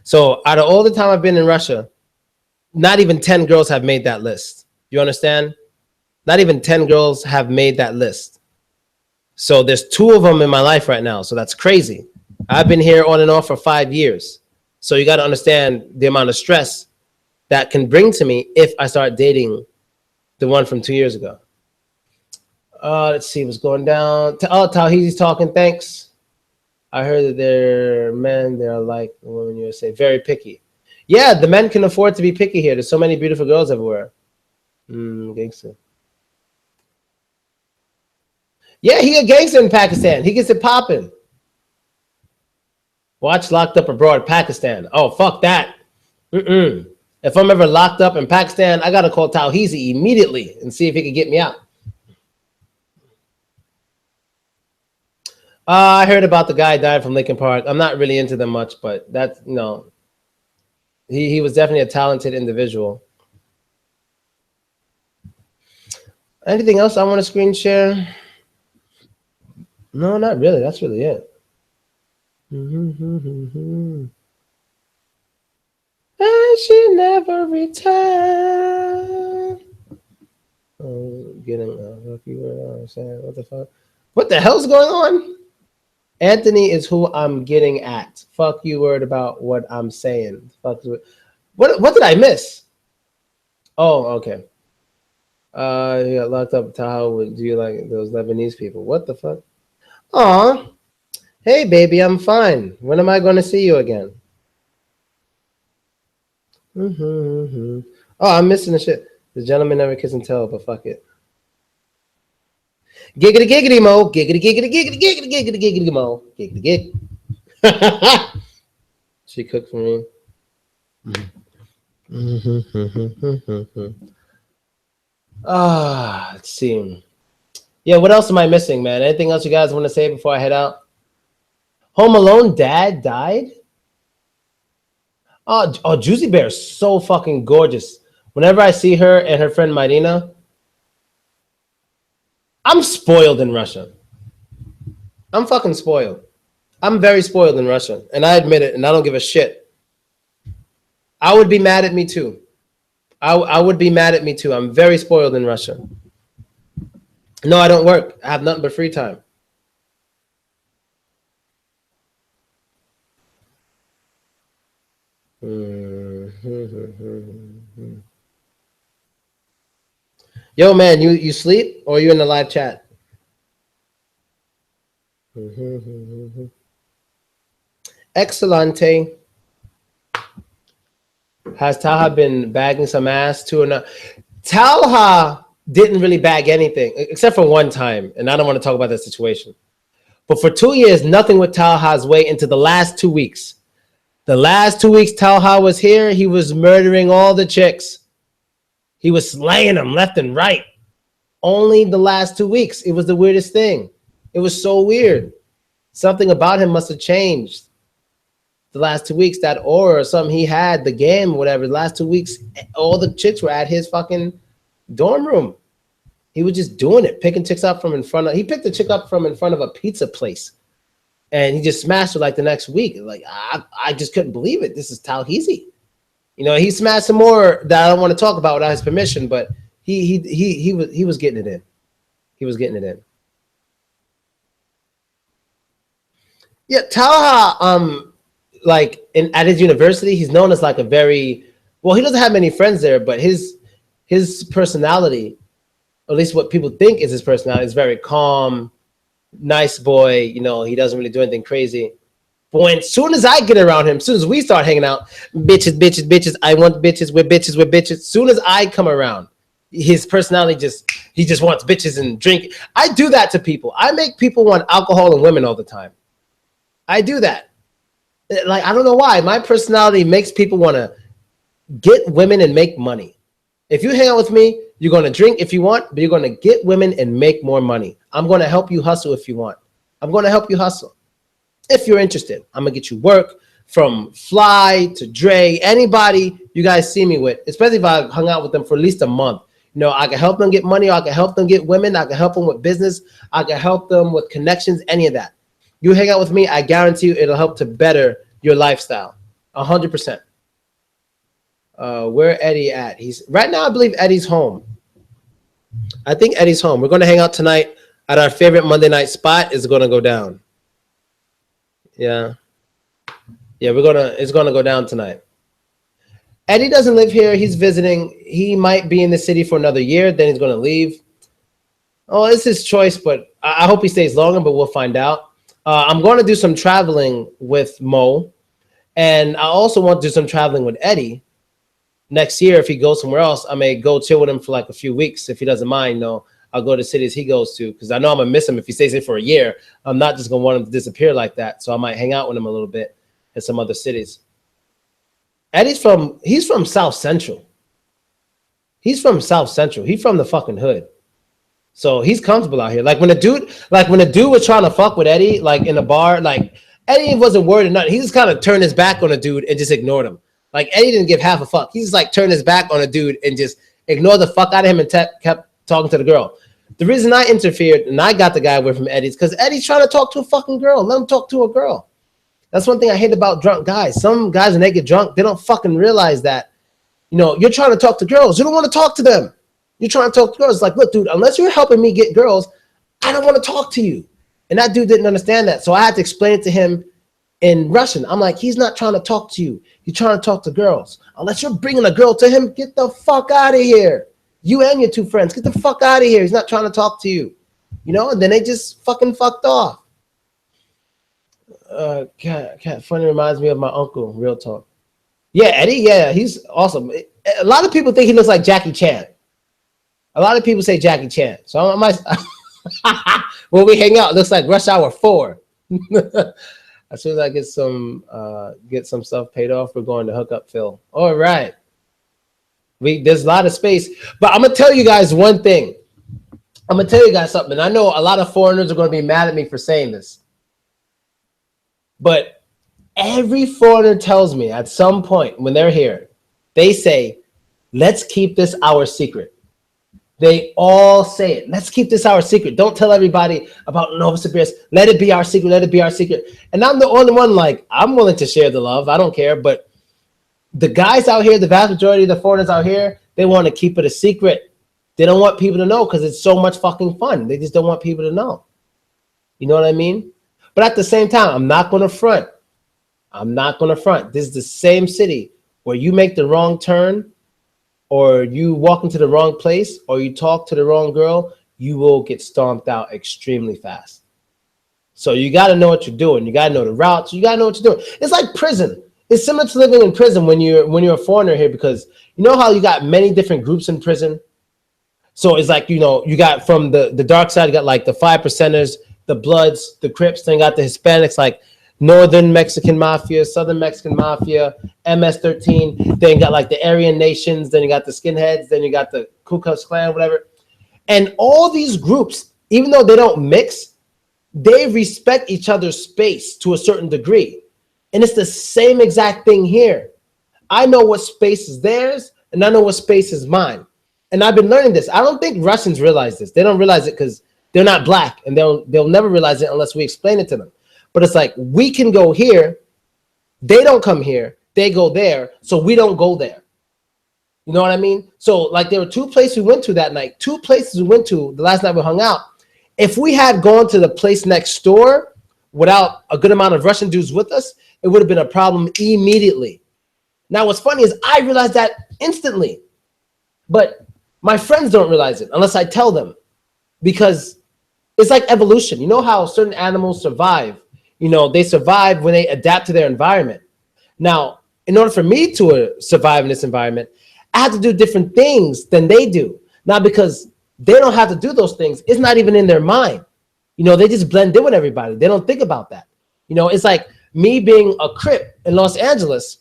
So out of all the time I've been in Russia, not even 10 girls have made that list. You understand? Not even 10 girls have made that list. So there's 2 of them in my life right now. So that's crazy. I've been here on and off for 5 years. So you got to understand the amount of stress that can bring to me if I start dating the one from 2 years ago. Let's see what's going down. Tawhizi's talking. Thanks. I heard that they're men. They're like the women you say, very picky. Yeah, the men can afford to be picky here. There's so many beautiful girls everywhere. Gangster. Yeah, he a gangster in Pakistan. He gets it popping. Watch Locked Up Abroad, Pakistan. Oh, fuck that. If I'm ever locked up in Pakistan, I got to call Tawhizi immediately and see if he can get me out. I heard about the guy died from Lincoln Park. I'm not really into them much, but that's, he was definitely a talented individual. Anything else I want to screen share? No, not really. That's really it. And she never returned. Getting what the fuck? What the hell's going on? Anthony is who I'm getting at. Fuck you, word about what I'm saying. Fuck. What did I miss? Oh, okay. You got locked up. How would you like those Lebanese people? What the fuck? Aw. Hey, baby, I'm fine. When am I going to see you again? Oh, I'm missing the shit. The gentleman never kiss and tell, but fuck it. Giggity giggity mo. Giggity giggity giggity giggity giggity giggity mo. Giggity gig. She cooked for me. Let's see. Yeah, what else am I missing, man? Anything else you guys want to say before I head out? Home Alone dad died? Oh, Juicy Bear is so fucking gorgeous. Whenever I see her and her friend Marina, I'm spoiled in Russia. I'm fucking spoiled. I'm very spoiled in Russia, and I admit it, and I don't give a shit. I would be mad at me too. I would be mad at me too. I'm very spoiled in Russia. No, I don't work. I have nothing but free time. Yo, man, you sleep or you in the live chat? Excelente. Has Talha been bagging some ass too or not? Talha didn't really bag anything except for one time, and I don't want to talk about that situation. But for 2 years, nothing with Talha's way into the last 2 weeks. The last 2 weeks Talha was here, he was murdering all the chicks. He was slaying them left and right. Only the last 2 weeks. It was the weirdest thing. It was so weird. Something about him must have changed. The last 2 weeks, that aura or something he had, the game, whatever, the last 2 weeks, all the chicks were at his fucking dorm room. He was just doing it, picking chicks up from in front of, he picked a chick up from in front of a pizza place. And he just smashed her like the next week. Like, I just couldn't believe it. This is Talheezy. You know, he smashed some more that I don't want to talk about without his permission, but he was getting it in. He was getting it in. Yeah, Talha, like at his university, he's known as like a very, well, he doesn't have many friends there, but his personality, or at least what people think is his personality, is very calm, nice boy. You know, he doesn't really do anything crazy. But when soon as I get around him, as soon as we start hanging out, bitches, I want bitches, we're bitches. As soon as I come around, his personality he just wants bitches and drink. I do that to people. I make people want alcohol and women all the time. I do that. Like, I don't know why. My personality makes people want to get women and make money. If you hang out with me, you're going to drink if you want, but you're going to get women and make more money. I'm going to help you hustle if you want. I'm going to help you hustle. If you're interested, I'm going to get you work from Fly to Dre, anybody you guys see me with, especially if I hung out with them for at least a month. You know, I can help them get money. I can help them get women. I can help them with business. I can help them with connections, any of that. You hang out with me, I guarantee you it'll help to better your lifestyle. 100%. Where Eddie at? He's right now, I believe Eddie's home. I think Eddie's home. We're going to hang out tonight at our favorite Monday night spot. Is going to go down. Yeah. Yeah, it's going to go down tonight. Eddie doesn't live here. He's visiting. He might be in the city for another year. Then he's going to leave. Oh, it's his choice, but I hope he stays longer, but we'll find out. I'm going to do some traveling with Mo, and I also want to do some traveling with Eddie next year. If he goes somewhere else, I may go chill with him for like a few weeks. If he doesn't mind, no, I'll go to cities he goes to, because I know I'm going to miss him if he stays here for a year. I'm not just going to want him to disappear like that, so I might hang out with him a little bit in some other cities. Eddie's he's from South Central. He's from South Central. He's from the fucking hood. So he's comfortable out here. Like when a dude was trying to fuck with Eddie, like in a bar, like Eddie wasn't worried or nothing. He just kind of turned his back on a dude and just ignored him. Like Eddie didn't give half a fuck. He just like turned his back on a dude and just ignored the fuck out of him and kept talking to the girl. The reason I interfered and I got the guy away from Eddie's because Eddie's trying to talk to a fucking girl. Let him talk to a girl. That's one thing I hate about drunk guys. Some guys, when they get drunk, they don't fucking realize that, you know, you're trying to talk to girls. You don't want to talk to them. You're trying to talk to girls. Like, look, dude, unless you're helping me get girls, I don't want to talk to you. And that dude didn't understand that. So I had to explain it to him in Russian. I'm like, he's not trying to talk to you. He's trying to talk to girls. Unless you're bringing a girl to him, get the fuck out of here. You and your two friends, get the fuck out of here. He's not trying to talk to you. You know, and then they just fucking fucked off. Cat Funny reminds me of my uncle, real talk. Yeah, Eddie, yeah, he's awesome. A lot of people think he looks like Jackie Chan. A lot of people say Jackie Chan. So I might, when we hang out, it looks like Rush Hour 4. As soon as I get some stuff paid off, we're going to hook up Phil. All right. There's a lot of space. But I'm going to tell you guys one thing. I'm going to tell you guys something. And I know a lot of foreigners are going to be mad at me for saying this. But every foreigner tells me at some point when they're here, they say, let's keep this our secret. They all say it. Let's keep this our secret. Don't tell everybody about Novosibirsk. Let it be our secret. Let it be our secret. And I'm the only one, like, I'm willing to share the love. I don't care. But the guys out here, the vast majority of the foreigners out here, they want to keep it a secret. They don't want people to know because it's so much fucking fun. They just don't want people to know. You know what I mean? But at the same time, I'm not going to front. I'm not going to front. This is the same city where you make the wrong turn or you walk into the wrong place, or you talk to the wrong girl, you will get stomped out extremely fast. So you got to know what you're doing. You got to know the routes. You got to know what you're doing. It's like prison. It's similar to living in prison when you're a foreigner here, because you know how you got many different groups in prison. So it's like, you got from the dark side, you got like the 5%ers, the Bloods, the Crips, then you got the Hispanics, like Northern Mexican Mafia, Southern Mexican Mafia, MS-13. Then you got like the Aryan Nations, then you got the Skinheads, then you got the Ku Klux Klan, whatever. And all these groups, even though they don't mix, they respect each other's space to a certain degree. And it's the same exact thing here. I know what space is theirs, and I know what space is mine. And I've been learning this. I don't think Russians realize this. They don't realize it because they're not black, and they'll never realize it unless we explain it to them. But it's like, we can go here. They don't come here. They go there. So we don't go there. You know what I mean? So like there were two places we went to that night. Two places we went to the last night we hung out. If we had gone to the place next door without a good amount of Russian dudes with us, it would have been a problem immediately. Now, what's funny is I realized that instantly. But my friends don't realize it unless I tell them, because it's like evolution. You know how certain animals survive? They survive when they adapt to their environment. Now, in order for me to survive in this environment, I have to do different things than they do. Now, because they don't have to do those things, it's not even in their mind. They just blend in with everybody. They don't think about that. It's like me being a Crip in Los Angeles,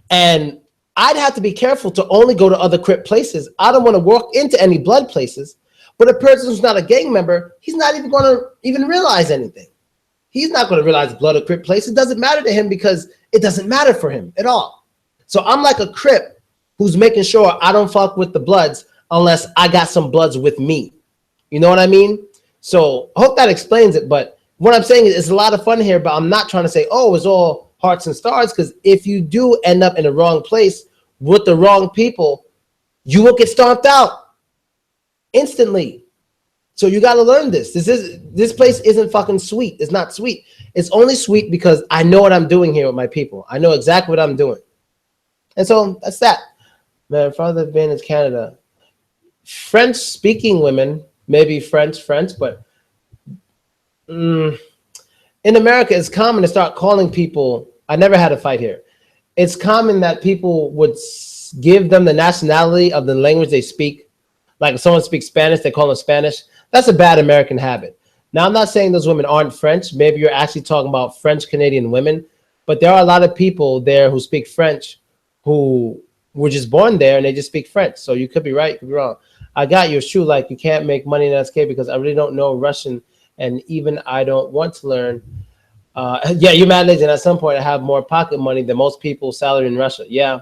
and I'd have to be careful to only go to other Crip places. I don't want to walk into any Blood places. But a person who's not a gang member, he's not even going to even realize anything. He's not going to realize Blood or Crip place. It doesn't matter to him because it doesn't matter for him at all. So I'm like a Crip who's making sure I don't fuck with the Bloods unless I got some Bloods with me. You know what I mean? So I hope that explains it. But what I'm saying is it's a lot of fun here, but I'm not trying to say, oh, it's all hearts and stars, because if you do end up in the wrong place with the wrong people, you will get stomped out instantly. So you got to learn this. This place isn't fucking sweet. It's not sweet. It's only sweet because I know what I'm doing here with my people. I know exactly what I'm doing. And so that's that. Man, farther been is Canada. French speaking women, maybe French, but in America, it's common to start calling people. I never had a fight here. It's common that people would give them the nationality of the language they speak. Like if someone speaks Spanish, they call them Spanish. That's a bad American habit. Now, I'm not saying those women aren't French. Maybe you're actually talking about French Canadian women, but there are a lot of people there who speak French who were just born there and they just speak French. So you could be right, you could be wrong. I got you. It's true. Like you can't make money in SK because I really don't know Russian, and even I don't want to learn. Yeah, you're mad legend. At some point, I have more pocket money than most people's salary in Russia. Yeah.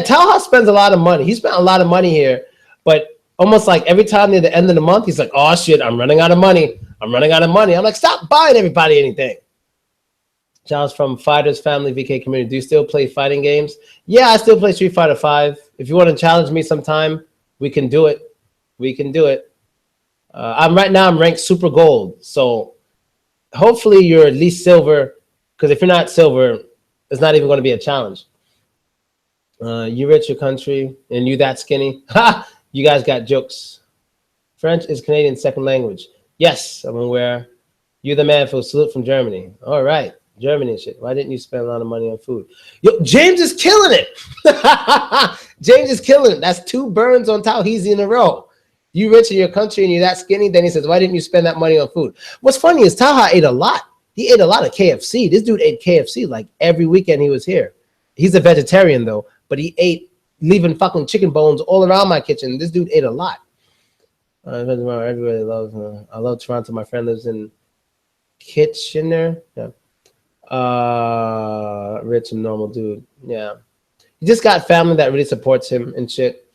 Talha spends a lot of money. He spent a lot of money here, but almost like every time near the end of the month, he's like, oh shit, I'm running out of money. I'm like, stop buying everybody anything. John's from Fighters Family VK Community. Do you still play fighting games? Yeah, I still play Street Fighter 5. If you want to challenge me sometime, we can do it. I'm ranked super gold. So hopefully you're at least silver, because if you're not silver, it's not even going to be a challenge. You rich your country and you that skinny. Ha! You guys got jokes. French is Canadian second language. Yes, I'm aware. You're the man for a salute from Germany. All right. Germany and shit. Why didn't you spend a lot of money on food? Yo, James is killing it. James is killing it. That's 2 burns on Taoheezy in a row. You rich in your country and you're that skinny. Then he says, why didn't you spend that money on food? What's funny is Taha ate a lot. He ate a lot of KFC. This dude ate KFC like every weekend he was here. He's a vegetarian though, but he ate, leaving fucking chicken bones all around my kitchen. This dude ate a lot. Everybody loves. I love Toronto. My friend lives in Kitchener. Yeah. Rich and normal dude. Yeah. He just got family that really supports him and shit.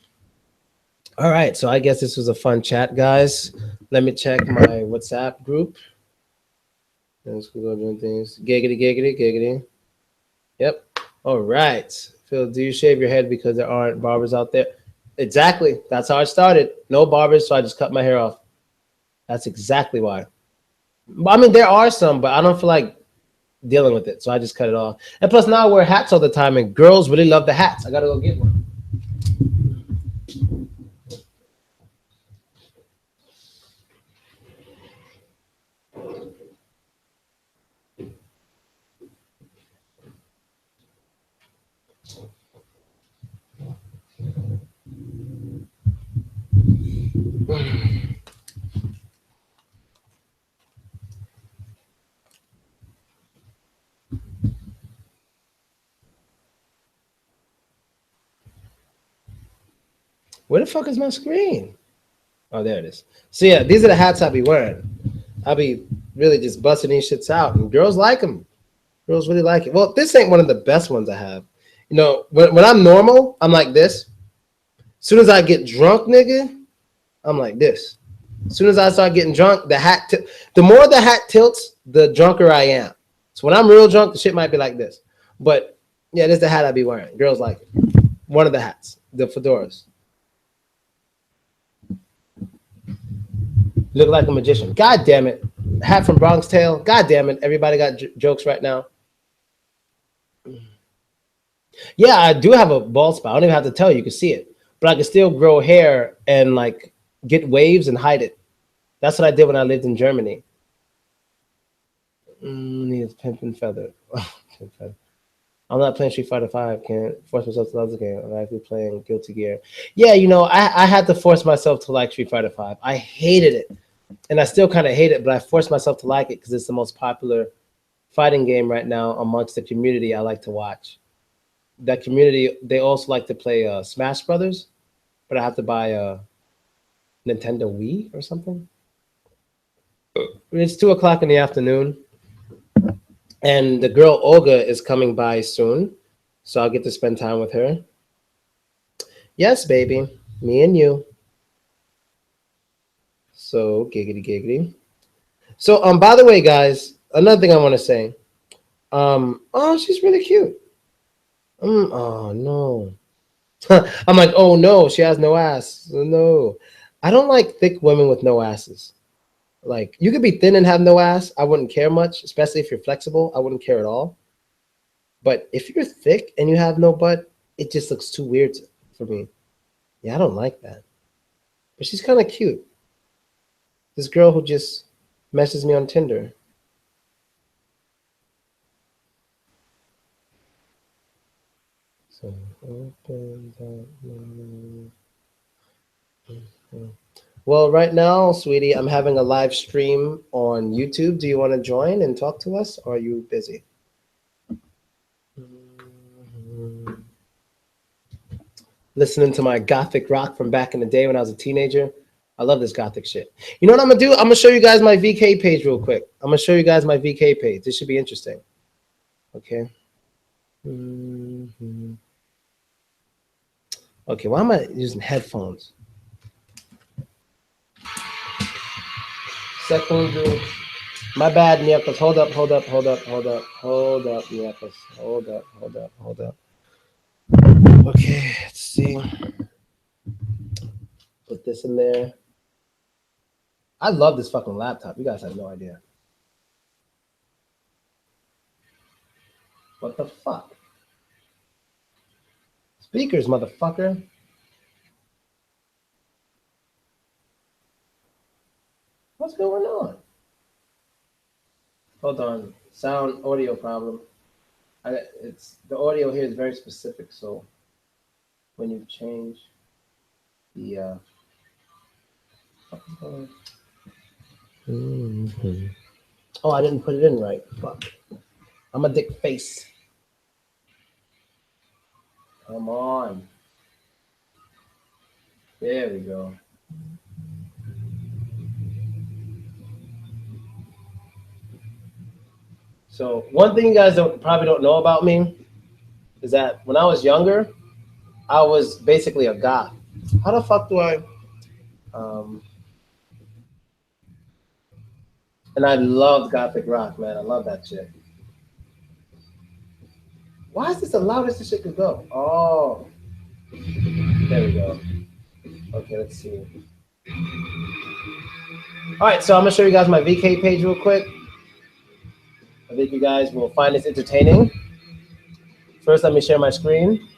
All right. So I guess this was a fun chat, guys. Let me check my WhatsApp group. Let's go doing things. Giggity. Yep. All right. Phil, do you shave your head because there aren't barbers out there? Exactly. That's how I started. No barbers, so I just cut my hair off. That's exactly why. I mean, there are some, but I don't feel like dealing with it, so I just cut it off. And plus, now I wear hats all the time, and girls really love the hats. I gotta go get one. Where the fuck is my screen? Oh, there it is. So yeah, these are the hats I be wearing. I be really just busting these shits out, and girls like them. Girls really like it. Well, this ain't one of the best ones I have. You know, when I'm normal, I'm like this. As soon as I get drunk, nigga, I'm like this. As soon as I start getting drunk, the more the hat tilts, the drunker I am. So when I'm real drunk, the shit might be like this. But yeah, this is the hat I be wearing. Girls like it. One of the hats, the fedoras. Look like a magician. God damn it. Hat from Bronx Tale. God damn it. Everybody got jokes right now. Yeah, I do have a bald spot. I don't even have to tell you. You can see it. But I can still grow hair and like get waves and hide it. That's what I did when I lived in Germany. Needs pimp and feather. I'm not playing Street Fighter 5. Can't force myself to love the game. I'm actually playing Guilty Gear. Yeah, you know, I had to force myself to like Street Fighter 5. I hated it. And I still kind of hate it, but I forced myself to like it because it's the most popular fighting game right now amongst the community I like to watch. That community, they also like to play Smash Brothers, but I have to buy a Nintendo Wii or something. It's 2:00 in the afternoon. And the girl Olga is coming by soon, so I'll get to spend time with her. Yes, baby, me and you. So giggity giggity. So by the way, guys, another thing I want to say. Oh, she's really cute. Oh no. I'm like, oh no, she has no ass. No, I don't like thick women with no asses. Like, you could be thin and have no ass. I wouldn't care much, especially if you're flexible. I wouldn't care at all. But if you're thick and you have no butt, it just looks too weird for me. Yeah, I don't like that. But she's kind of cute. This girl who just messages me on Tinder. So, well, right now, sweetie, I'm having a live stream on YouTube. Do you want to join and talk to us, or are you busy? Listening to my gothic rock from back in the day when I was a teenager. I love this gothic shit. You know what I'm going to do? I'm going to show you guys my VK page real quick. I'm going to show you guys my VK page. This should be interesting. Okay. Okay, why am I using headphones? Second, my bad, Niakas. Hold up, Niakas. Hold up. Okay, let's see. Put this in there. I love this fucking laptop. You guys have no idea. What the fuck? Speakers, motherfucker. What's going on? Hold on. Sound audio problem. It's the audio here is very specific, so when you change the oh, I didn't put it in right. Fuck. I'm a dick face. Come on. There we go. So one thing you guys probably don't know about me is that when I was younger, I was basically a goth. How the fuck do I? And I loved gothic rock, man. I love that shit. Why is this the loudest this shit could go? Oh, there we go. Okay, let's see. All right, so I'm gonna show you guys my VK page real quick. I think you guys will find this entertaining. First, let me share my screen.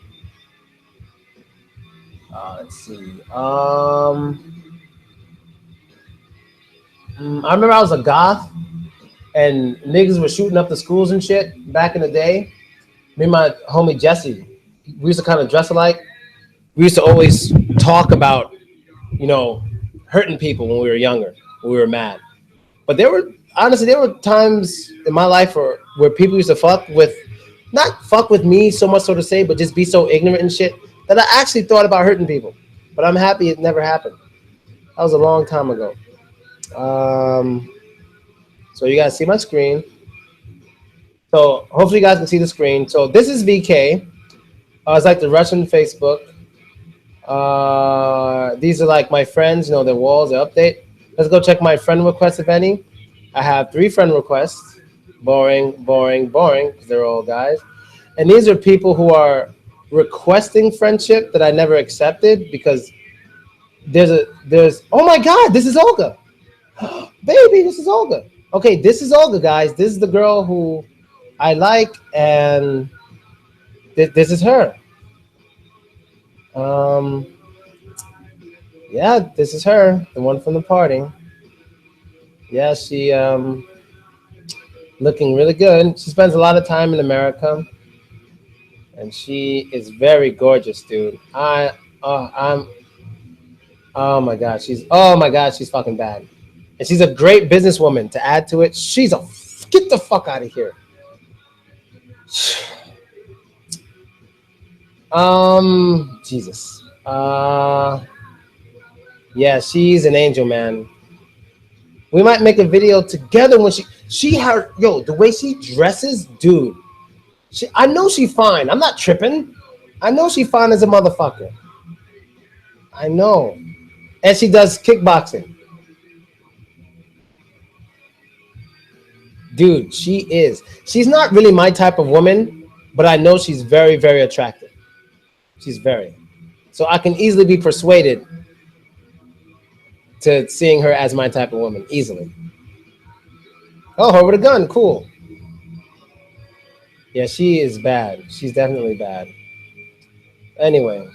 Let's see. I remember I was a goth, and niggas were shooting up the schools and shit back in the day. Me and my homie Jesse, we used to kind of dress alike. We used to always talk about, you know, hurting people when we were younger, when we were mad. But there were times in my life where people used to not fuck with me so much, so to say, but just be so ignorant and shit that I actually thought about hurting people. But I'm happy it never happened. That was a long time ago. Um, so you guys see my screen. So hopefully you guys can see the screen. So this is VK. It's like the Russian Facebook. These are like my friends, you know, their walls, their update. Let's go check my friend requests, if any. I have 3 friend requests. Boring, boring, boring, because they're all guys. And these are people who are requesting friendship that I never accepted because there's oh my god, this is Olga. Baby, this is Olga. Okay, this is Olga, guys. This is the girl who I like, and this is her. Um, yeah, this is her, the one from the party. Yeah, she looking really good. She spends a lot of time in America, and she is very gorgeous, dude. I'm oh my god, she's fucking bad, and she's a great businesswoman. To add to it, she's a get the fuck out of here. Jesus. Yeah, she's an angel, man. We might make a video together when she had yo the way she dresses, dude. I know she fine. I'm not tripping. I know she fine as a motherfucker. I know, and she does kickboxing, dude. She is. She's not really my type of woman, but I know she's very, very attractive. She's very. So I can easily be persuaded to seeing her as my type of woman easily. Oh, her with a gun, cool. Yeah, she is bad. She's definitely bad. Anyway,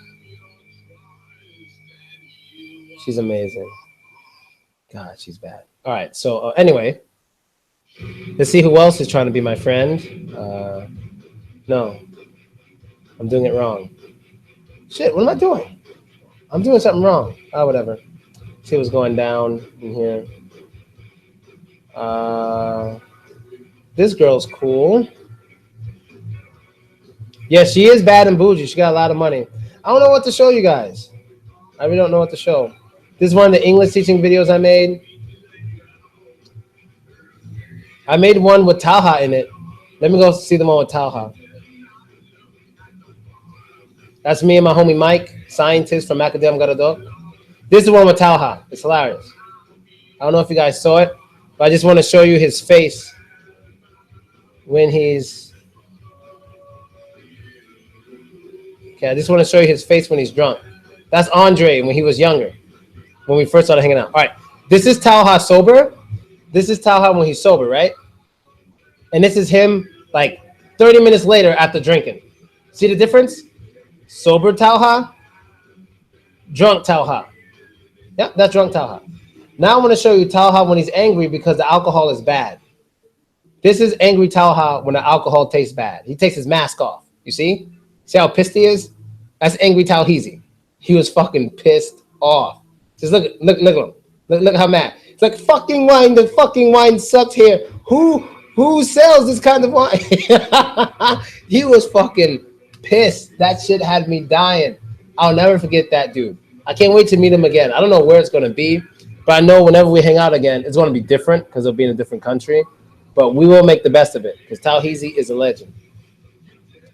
she's amazing. God, she's bad. All right, so anyway, let's see who else is trying to be my friend. No, I'm doing it wrong. Shit, what am I doing? I'm doing something wrong. Oh, whatever. See what's going down in here. This girl's cool. Yeah, she is bad and bougie. She got a lot of money. I don't know what to show you guys. I really don't know what to show. This is one of the English teaching videos I made. I made one with Talha in it. Let me go see the one with Talha. That's me and my homie Mike, scientist from Academ Garadok. This is the one with Talha. It's hilarious. I don't know if you guys saw it, but I just want to show you his face when he's... Okay, I just want to show you his face when he's drunk. That's Andre when he was younger, when we first started hanging out. All right, this is Talha sober. This is Talha when he's sober, right? And this is him like 30 minutes later after drinking. See the difference? Sober Talha, drunk Talha. Yep, that's drunk Talha. Now I'm going to show you Talha when he's angry because the alcohol is bad. This is angry Talha when the alcohol tastes bad. He takes his mask off. You see? See how pissed he is? That's angry Talheezy. He was fucking pissed off. Just look at him. Look how mad. It's like fucking wine. The fucking wine sucks here. Who sells this kind of wine? He was fucking pissed. That shit had me dying. I'll never forget that dude. I can't wait to meet him again. I don't know where it's going to be, but I know whenever we hang out again, it's going to be different because it'll be in a different country. But we will make the best of it because Talheezy is a legend.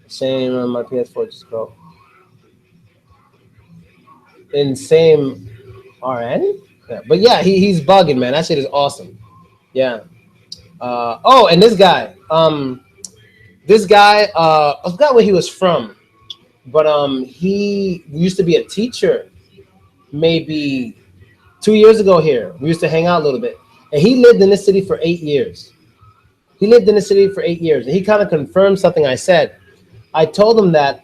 Shame on my PS4 just broke. Insane RN? Yeah, but yeah, he's bugging, man. That shit is awesome. Yeah. Oh, and this guy. I forgot where he was from, but he used to be a teacher maybe 2 years ago here. We used to hang out a little bit. And he lived in this city for 8 years. And he kind of confirmed something I said. I told him that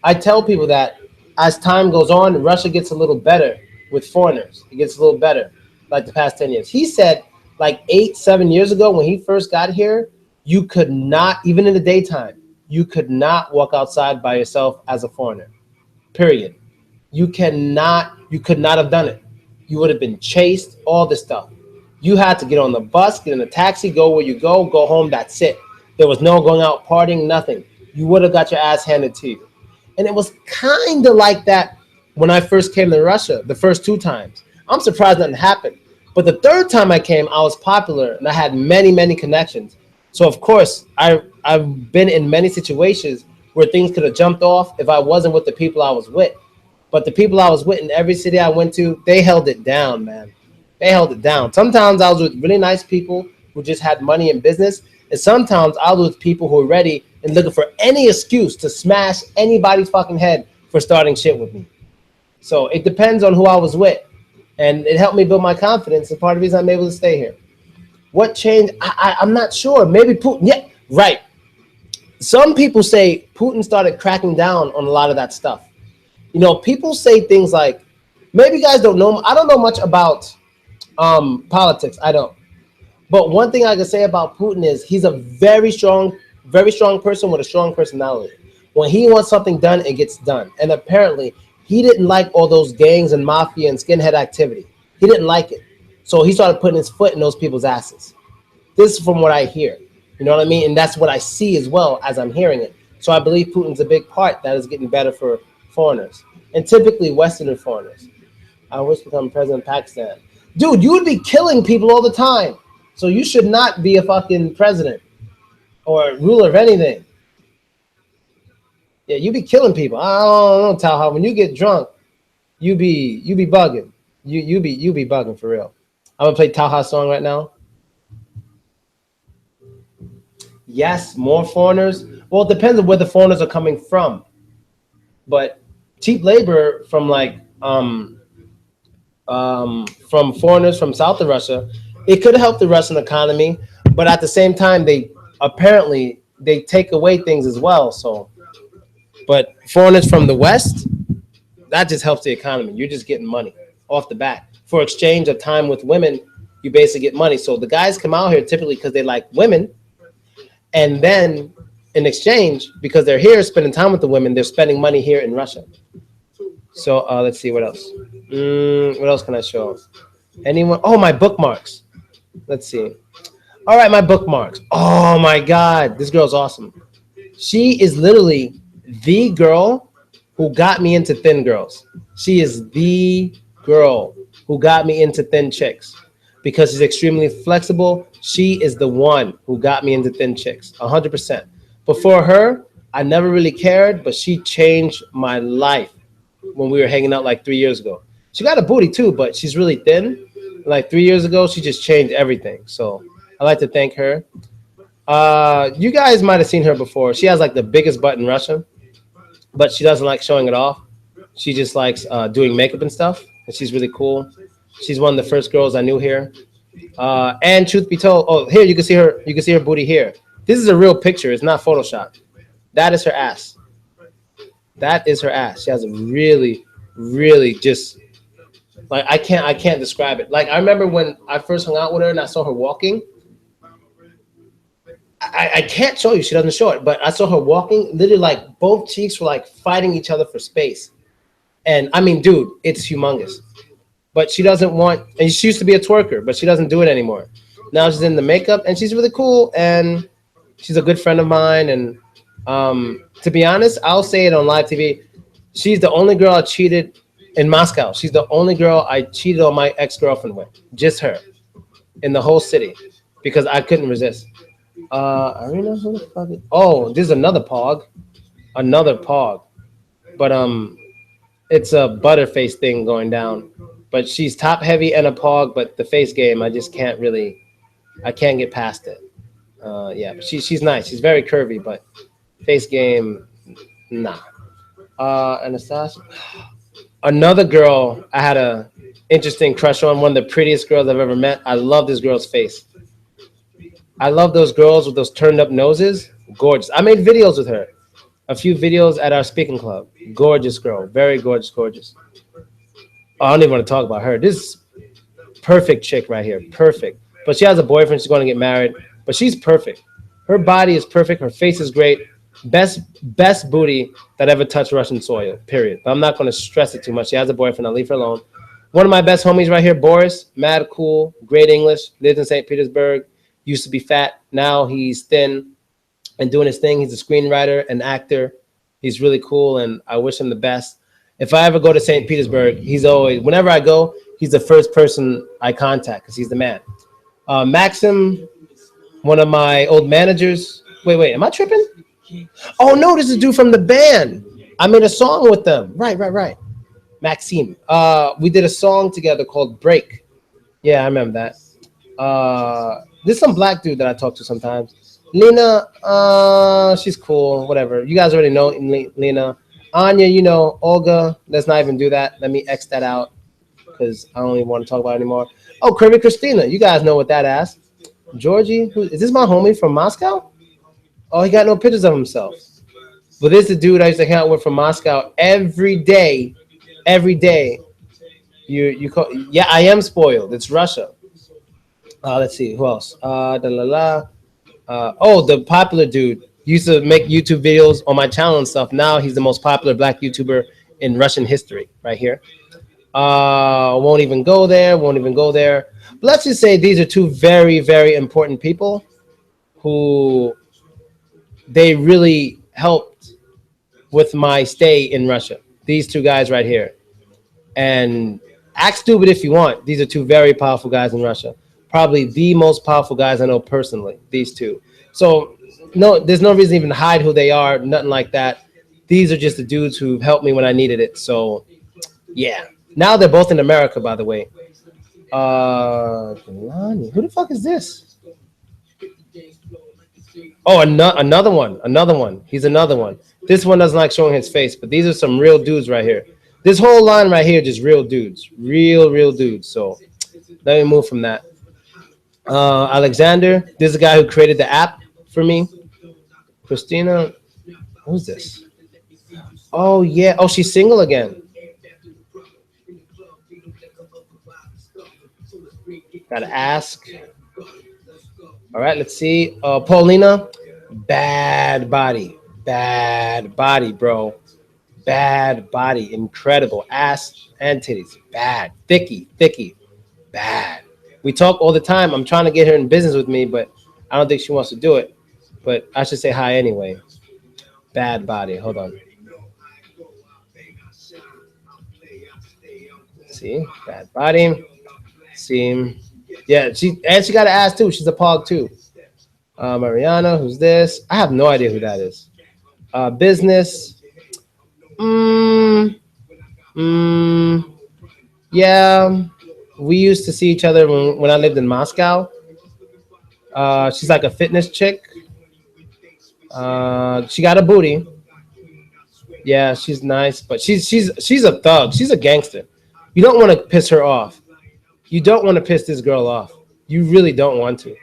I tell people that as time goes on, Russia gets a little better with foreigners. It gets a little better, like the past 10 years. He said like 8-7 years ago when he first got here, you could not, even in the daytime, you could not walk outside by yourself as a foreigner, period. You could not have done it. You would have been chased, all this stuff. You had to get on the bus, get in a taxi, go where you go home, that's it. There was no going out partying, nothing. You would have got your ass handed to you. And it was kind of like that when I first came to Russia, the first 2 times. I'm surprised nothing happened. But the third time I came, I was popular and I had many, many connections. So of course, I've been in many situations where things could have jumped off if I wasn't with the people I was with. But the people I was with in every city I went to, they held it down, man. They held it down. Sometimes I was with really nice people who just had money and business, and sometimes I was with people who were ready and looking for any excuse to smash anybody's fucking head for starting shit with me. So it depends on who I was with, and it helped me build my confidence. And part of the reason I'm able to stay here. What changed? I'm not sure. Maybe Putin. Yeah, right. Some people say Putin started cracking down on a lot of that stuff. You know, people say things like, maybe you guys don't know. I don't know much about politics. I don't. But one thing I can say about Putin is he's a very strong person with a strong personality. When he wants something done, it gets done. And apparently, he didn't like all those gangs and mafia and skinhead activity. He didn't like it. So he started putting his foot in those people's asses. This is from what I hear. You know what I mean? And that's what I see as well as I'm hearing it. So I believe Putin's a big part that is getting better for foreigners. And typically Western foreigners. I wish to become president of Pakistan. Dude, you would be killing people all the time. So you should not be a fucking president or ruler of anything. Yeah, you be killing people. I don't know, Talha. When you get drunk, you be bugging. You be bugging for real. I'm gonna play Talha's song right now. Yes, more foreigners. Well, it depends on where the foreigners are coming from. But cheap labor from like from foreigners from south of Russia, it could help the Russian economy, but at the same time, they apparently they take away things as well. So, but foreigners from the West, that just helps the economy. You're just getting money off the bat for exchange of time with women. You basically get money. So the guys come out here typically because they like women, and then in exchange, because they're here spending time with the women, they're spending money here in Russia. So let's see what else. What else can I show? Anyone? Oh, my bookmarks. Let's see. All right, my bookmarks. Oh my God, this girl's awesome. She is literally the girl who got me into thin girls. She is the girl who got me into thin chicks because she's extremely flexible. She is the one who got me into thin chicks, 100%. Before her, I never really cared, but she changed my life when we were hanging out like 3 years ago. She got a booty too, but she's really thin. Like 3 years ago, she just changed everything. So I'd like to thank her. You guys might have seen her before. She has like the biggest butt in Russia, but she doesn't like showing it off. She just likes doing makeup and stuff, and she's really cool. She's one of the first girls I knew here. And truth be told, oh, here you can see her. You can see her booty here. This is a real picture. It's not Photoshop. That is her ass. That is her ass. She has a really, really just like I can't describe it. Like I remember when I first hung out with her and I saw her walking. I can't show you. She doesn't show it, but I saw her walking. Literally, like both cheeks were like fighting each other for space. And I mean, dude, it's humongous. But she doesn't want. And she used to be a twerker, but she doesn't do it anymore. Now she's in the makeup, and she's really cool. And she's a good friend of mine. And to be honest, I'll say it on live TV. She's the only girl I cheated in Moscow. She's the only girl I cheated on my ex-girlfriend with. Just her in the whole city because I couldn't resist. Arena, who the fuck is? Oh, this is another pog. Another pog. But it's a butterface thing going down. But she's top heavy and a pog, but the face game, I just can't really, I can't get past it. Yeah, but she's nice. She's very curvy, but face game, nah. Anastasia. Another girl I had a interesting crush on, one of the prettiest girls I've ever met. I love this girl's face. I love those girls with those turned up noses. Gorgeous. I made videos with her. A few videos at our speaking club. Gorgeous girl. Very gorgeous, gorgeous. Oh, I don't even want to talk about her. This perfect chick right here. Perfect. But she has a boyfriend. She's going to get married. But she's perfect. Her body is perfect. Her face is great. Best booty that ever touched Russian soil, period. But I'm not going to stress it too much. She has a boyfriend. I'll leave her alone. One of my best homies right here, Boris. Mad cool. Great English. Lives in St. Petersburg. Used to be fat. Now he's thin and doing his thing. He's a screenwriter and actor. He's really cool, and I wish him the best. If I ever go to St. Petersburg, he's always, whenever I go, he's the first person I contact because he's the man. Maxim, one of my old managers. Wait, am I tripping? Oh no, this is a dude from the band. I made a song with them. Right. Maxime. We did a song together called Break. Yeah, I remember that. There's some black dude that I talk to sometimes. Lena, she's cool, whatever. You guys already know Lena. Anya, you know, Olga, let's not even do that. Let me X that out because I don't even want to talk about it anymore. Oh, Kirby Christina, you guys know what that ass. Georgie, is this my homie from Moscow? Oh, he got no pictures of himself. But this is the dude I used to hang out with from Moscow every day. Every day. You call, yeah, I am spoiled. It's Russia. Let's see who else. Oh, the popular dude used to make YouTube videos on my channel and stuff. Now he's the most popular black YouTuber in Russian history, right here. Won't even go there. Won't even go there. But let's just say these are two very, very important people who they really helped with my stay in Russia. These two guys right here. And act stupid if you want. These are two very powerful guys in Russia. Probably the most powerful guys I know personally. These two. So no, there's no reason even to hide who they are. Nothing like that. These are just the dudes who helped me when I needed it. So yeah. Now they're both in America, by the way. Who the fuck is this? Oh, another one. He's another one. This one doesn't like showing his face, but these are some real dudes right here. This whole line right here, just real dudes, real dudes. So let me move from that. Alexander, this is the guy who created the app for me. Christina, who's this? Oh yeah. Oh, she's single again. Gotta ask. All right, let's see. Paulina, bad body, bro. Bad body, incredible ass and titties, bad, thicky, bad. We talk all the time. I'm trying to get her in business with me, but I don't think she wants to do it. But I should say hi anyway. Bad body. Hold on. See, bad body. See, yeah, she got an ass too. She's a pog too. Mariana, who's this? I have no idea who that is. Business. Mm, yeah, we used to see each other when I lived in Moscow. She's like a fitness chick. She got a booty. Yeah, she's nice, but she's a thug. She's a gangster. You don't want to piss her off. You don't want to piss this girl off. You really don't want to.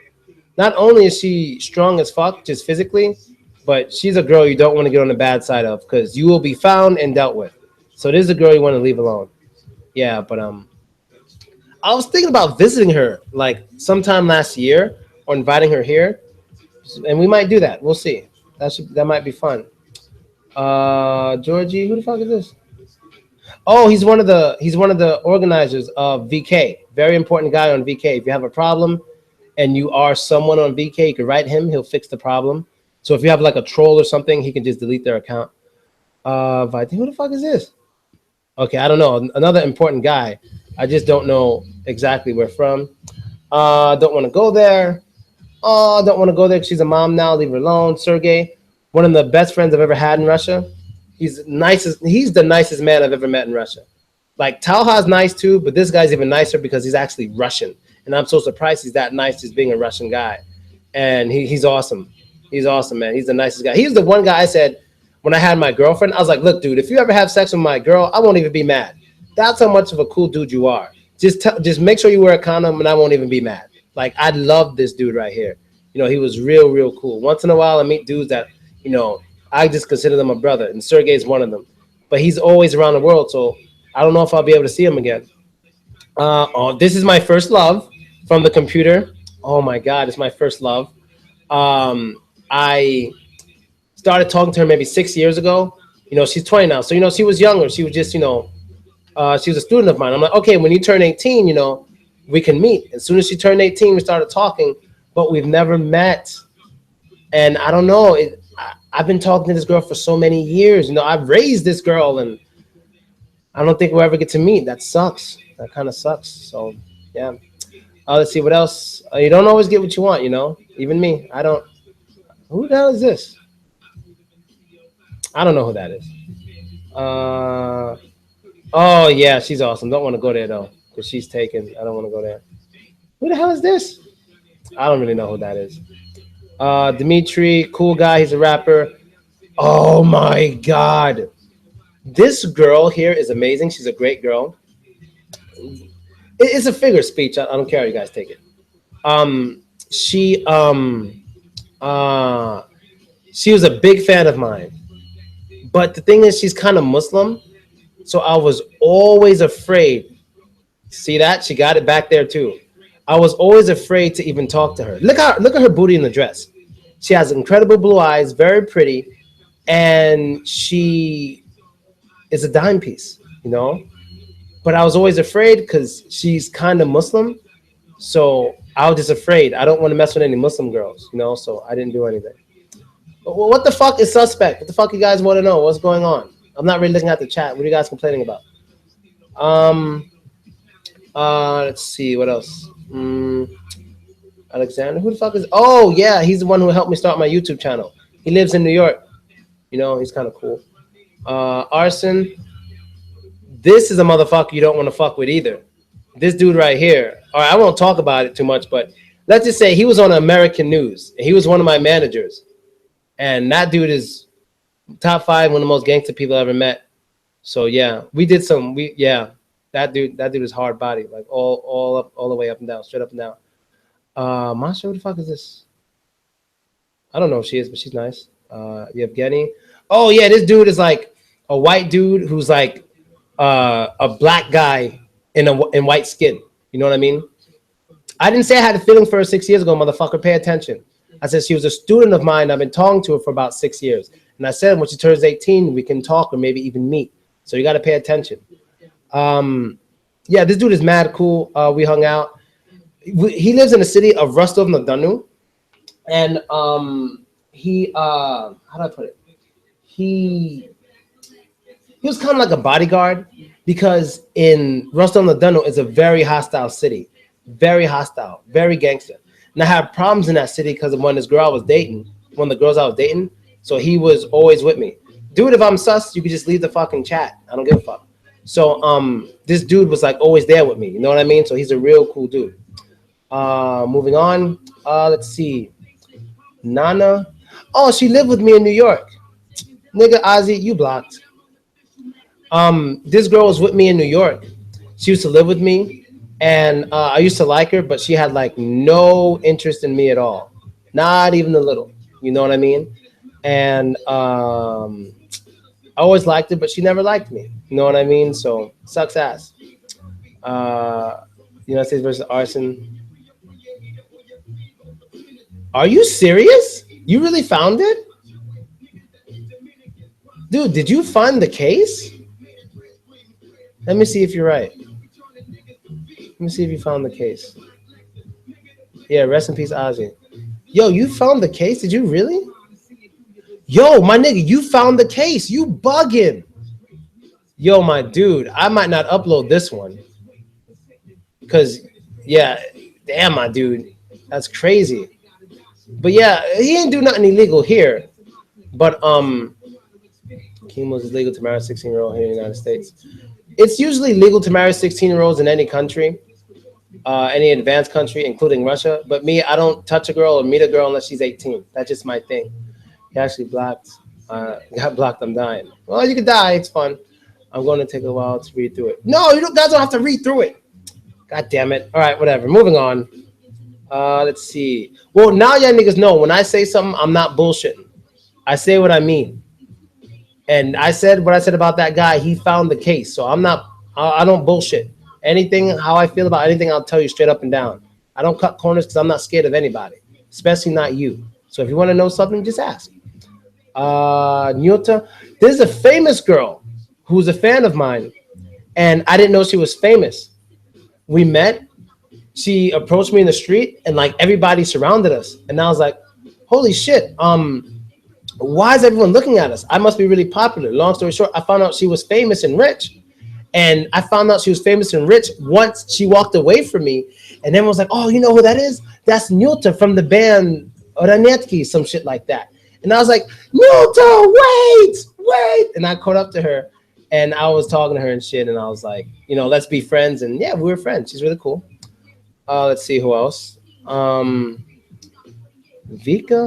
Not only is she strong as fuck, just physically, but she's a girl you don't want to get on the bad side of because you will be found and dealt with. So this is a girl you want to leave alone. Yeah, but I was thinking about visiting her like sometime last year or inviting her here, and we might do that. We'll see. That might be fun. Georgie, who the fuck is this? Oh, he's one of the organizers of VK. Very important guy on VK. If you have a problem and you are someone on VK, you can write him. He'll fix the problem. So if you have like a troll or something, he can just delete their account. Who the fuck is this? Okay, I don't know. Another important guy. I just don't know exactly where from. Don't want to go there. Oh, don't want to go there. She's a mom now. Leave her alone. Sergey, one of the best friends I've ever had in Russia. He's the nicest man I've ever met in Russia. Like Talha's nice too, but this guy's even nicer because he's actually Russian. And I'm so surprised he's that nice just being a Russian guy. And he's awesome. He's awesome, man. He's the nicest guy. He's the one guy I said when I had my girlfriend, I was like, look, dude, if you ever have sex with my girl, I won't even be mad. That's how much of a cool dude you are. Just make sure you wear a condom and I won't even be mad. Like, I love this dude right here. You know, he was real cool. Once in a while, I meet dudes that, you know, I just consider them a brother, and Sergey's one of them. But he's always around the world, so I don't know if I'll be able to see him again. This is my first love from the computer. Oh, my God, it's my first love. I started talking to her maybe 6 years ago. You know, she's 20 now. So, you know, she was younger. She was just, you know, she was a student of mine. I'm like, okay, when you turn 18, you know, we can meet. As soon as she turned 18, we started talking, but we've never met. And I don't know. I've been talking to this girl for so many years. You know, I've raised this girl, and I don't think we'll ever get to meet. That sucks. That kind of sucks. So yeah. Let's see what else. You don't always get what you want, you know. Even me, I don't. Who the hell is this? I don't know who that is. Uh, oh yeah, she's awesome. Don't want to go there though, because she's taken. I don't want to go there. Who the hell is this? I don't really know who that is. Dimitri, cool guy. He's a rapper. Oh my god, this girl here is amazing. She's a great girl. It's a figure of speech. I don't care how you guys take it. She uh she was a big fan of mine. But the thing is, she's kind of Muslim, so I was always afraid. See that? She got it back there too. I was always afraid to even talk to her. Look at her booty in the dress. She has incredible blue eyes, very pretty, and she is a dime piece, you know. But I was always afraid because she's kind of Muslim, so I was just afraid. I don't want to mess with any Muslim girls, you know. So I didn't do anything. Well, what the fuck is suspect? What the fuck you guys want to know? What's going on? I'm not really looking at the chat. What are you guys complaining about? Um. Let's see. What else? Alexander. Who the fuck is? Oh yeah, he's the one who helped me start my YouTube channel. He lives in New York. You know, he's kind of cool. Arson. This is a motherfucker you don't want to fuck with either. This dude right here. All right, I won't talk about it too much, but let's just say he was on American News. And he was one of my managers. And that dude is top 5, one of the most gangster people I ever met. So yeah, we did some. That dude is hard body, like all up, all the way up and down, straight up and down. Masha, who the fuck is this? I don't know who she is, but she's nice. Yevgeny. Oh yeah, this dude is like a white dude who's like a black guy in white skin. You know what I mean? I didn't say I had a feeling for her 6 years ago, motherfucker. Pay attention. I said she was a student of mine. I've been talking to her for about 6 years. And I said when she turns 18, we can talk or maybe even meet. So you got to pay attention. Yeah, this dude is mad cool. We hung out. He lives in the city of Rostov-na-Donu. And how do I put it? He was kind of like a bodyguard because in Rostov-na-Donu is a very hostile city. Very hostile, very gangster. And I had problems in that city because of when this girl I was dating, one of the girls I was dating. So he was always with me. Dude, if I'm sus, you could just leave the fucking chat. I don't give a fuck. So this dude was like always there with me. You know what I mean? So he's a real cool dude. Moving on. Let's see. Nana. Oh, she lived with me in New York. Nigga, Ozzy, you blocked. This girl was with me in New York. She used to live with me. And I used to like her, but she had like no interest in me at all. Not even a little. You know what I mean? And I always liked her, but she never liked me. You know what I mean? So sucks ass. United States versus arson. Are you serious? You really found it? Dude, did you find the case? Let me see if you're right. Let me see if you found the case. Yeah, rest in peace, Ozzy. Yo, you found the case? Did you really? Yo, my nigga, you found the case. You bugging. Yo, my dude, I might not upload this one. Because, yeah, damn, my dude. That's crazy. But, yeah, he didn't do nothing illegal here. But, chemos is legal to marry a 16-year-old here in the United States. It's usually legal to marry 16-year-olds in any country, any advanced country, including Russia. But me, I don't touch a girl or meet a girl unless she's 18. That's just my thing. He actually blocked. Got blocked. I'm dying. Well, you could die. It's fun. I'm going to take a while to read through it. No, you guys don't have to read through it. God damn it. All right, whatever. Moving on. Let's see. Well, now y'all niggas know when I say something, I'm not bullshitting. I say what I mean. And I said what I said about that guy. He found the case. So I don't bullshit. Anything, how I feel about anything, I'll tell you straight up and down. I don't cut corners because I'm not scared of anybody, especially not you. So if you want to know something, just ask. Nyota, there's a famous girl who's a fan of mine, and I didn't know she was famous. We met. She approached me in the street, and like everybody surrounded us. And I was like, holy shit. Why is everyone looking at us? I must be really popular. Long story short, I found out she was famous and rich. And I found out she was famous and rich once she walked away from me. And everyone was like, oh, you know who that is? That's Nyota from the band Oranetki, some shit like that. And I was like, Nyota, wait. And I caught up to her and I was talking to her and shit. And I was like, let's be friends. And yeah, we were friends. She's really cool. Let's see who else. Vika,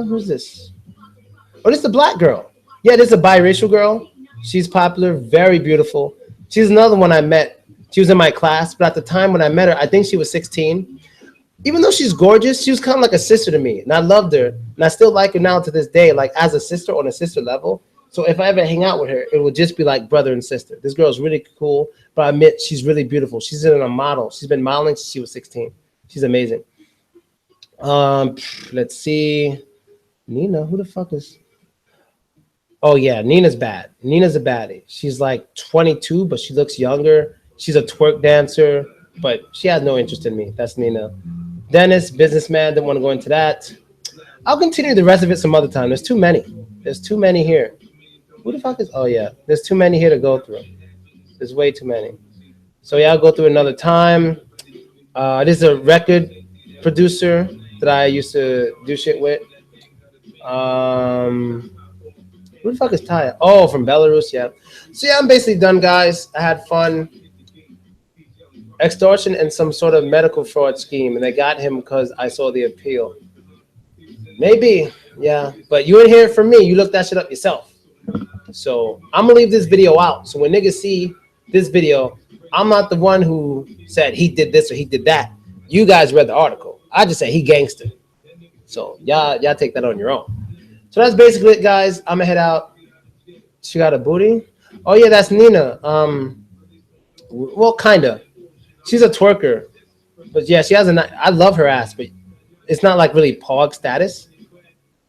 who's this? Oh, this is the black girl. Yeah, this is a biracial girl. She's popular, very beautiful. She's another one I met. She was in my class, but at the time when I met her, I think she was 16. Even though she's gorgeous, she was kind of like a sister to me, and I loved her, and I still like her now to this day, like as a sister on a sister level. So if I ever hang out with her, it would just be like brother and sister. This girl's really cool, but I admit she's really beautiful. She's in a model. She's been modeling since she was 16. She's amazing. Let's see. Nina, who the fuck is? Oh yeah, Nina's bad. Nina's a baddie. She's like 22, but she looks younger. She's a twerk dancer, but she has no interest in me. That's Nina. Dennis, businessman, didn't want to go into that. I'll continue the rest of it some other time. There's too many. There's too many here. Who the fuck is? Oh yeah, there's too many here to go through. There's way too many. So yeah, I'll go through another time. This is a record producer that I used to do shit with. Who the fuck is Taya? Oh, from Belarus, yeah. So yeah, I'm basically done, guys. I had fun. Extortion and some sort of medical fraud scheme, and they got him because I saw the appeal. Maybe, yeah. But you didn't hear it from me. You looked that shit up yourself. So I'm gonna leave this video out. So when niggas see this video, I'm not the one who said he did this or he did that. You guys read the article. I just said he gangster. So y'all take that on your own. So that's basically it, guys. I'm gonna head out. She got a booty. Oh yeah, that's Nina. Well, kinda. She's a twerker, but yeah, she has I love her ass, but it's not like really pog status.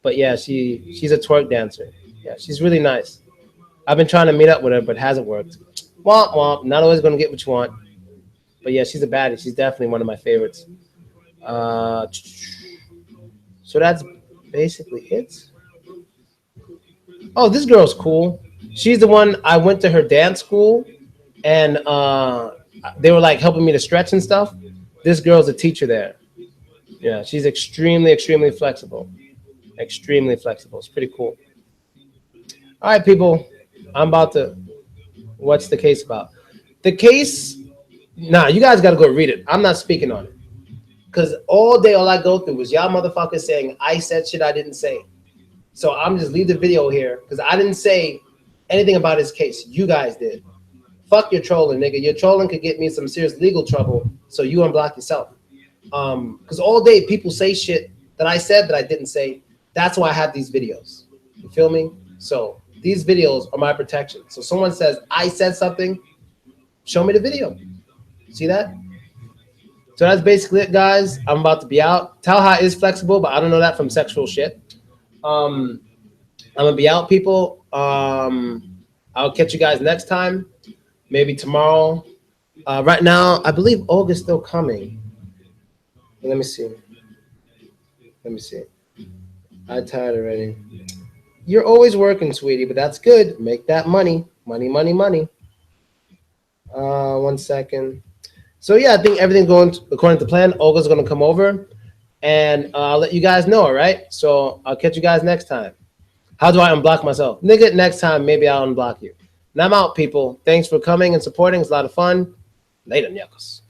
But yeah, she's a twerk dancer. Yeah, she's really nice. I've been trying to meet up with her, but it hasn't worked. Womp womp. Not always gonna get what you want. But yeah, she's a baddie. She's definitely one of my favorites. So that's basically it. Oh, this girl's cool. She's the one I went to her dance school, and they were like helping me to stretch and stuff. This girl's a teacher there. Yeah, she's extremely, extremely flexible. Extremely flexible. It's pretty cool. All right, people. I'm about to. What's the case about? The case. Nah, you guys got to go read it. I'm not speaking on it. Because all day, all I go through was y'all motherfuckers saying I said shit I didn't say. So I'm just leave the video here because I didn't say anything about his case. You guys did. Fuck your trolling, nigga. Your trolling could get me in some serious legal trouble. So you unblock yourself. Because all day people say shit that I said that I didn't say. That's why I have these videos. You feel me? So these videos are my protection. So someone says I said something, show me the video. See that? So that's basically it, guys. I'm about to be out. Talha is flexible, but I don't know that from sexual shit. I'm gonna be out, people. I'll catch you guys next time. Maybe tomorrow. Right now, I believe Olga's still coming. Let me see. I'm tired already. You're always working, sweetie, but that's good. Make that money. Money. 1 second. So yeah, I think everything's going according to plan. Olga's gonna come over, and I'll let you guys know. All right. So I'll catch you guys next time. How do I unblock myself, nigga? Next time, maybe I'll unblock you. And I'm out, people. Thanks for coming and supporting. It's a lot of fun. Later, nyakos.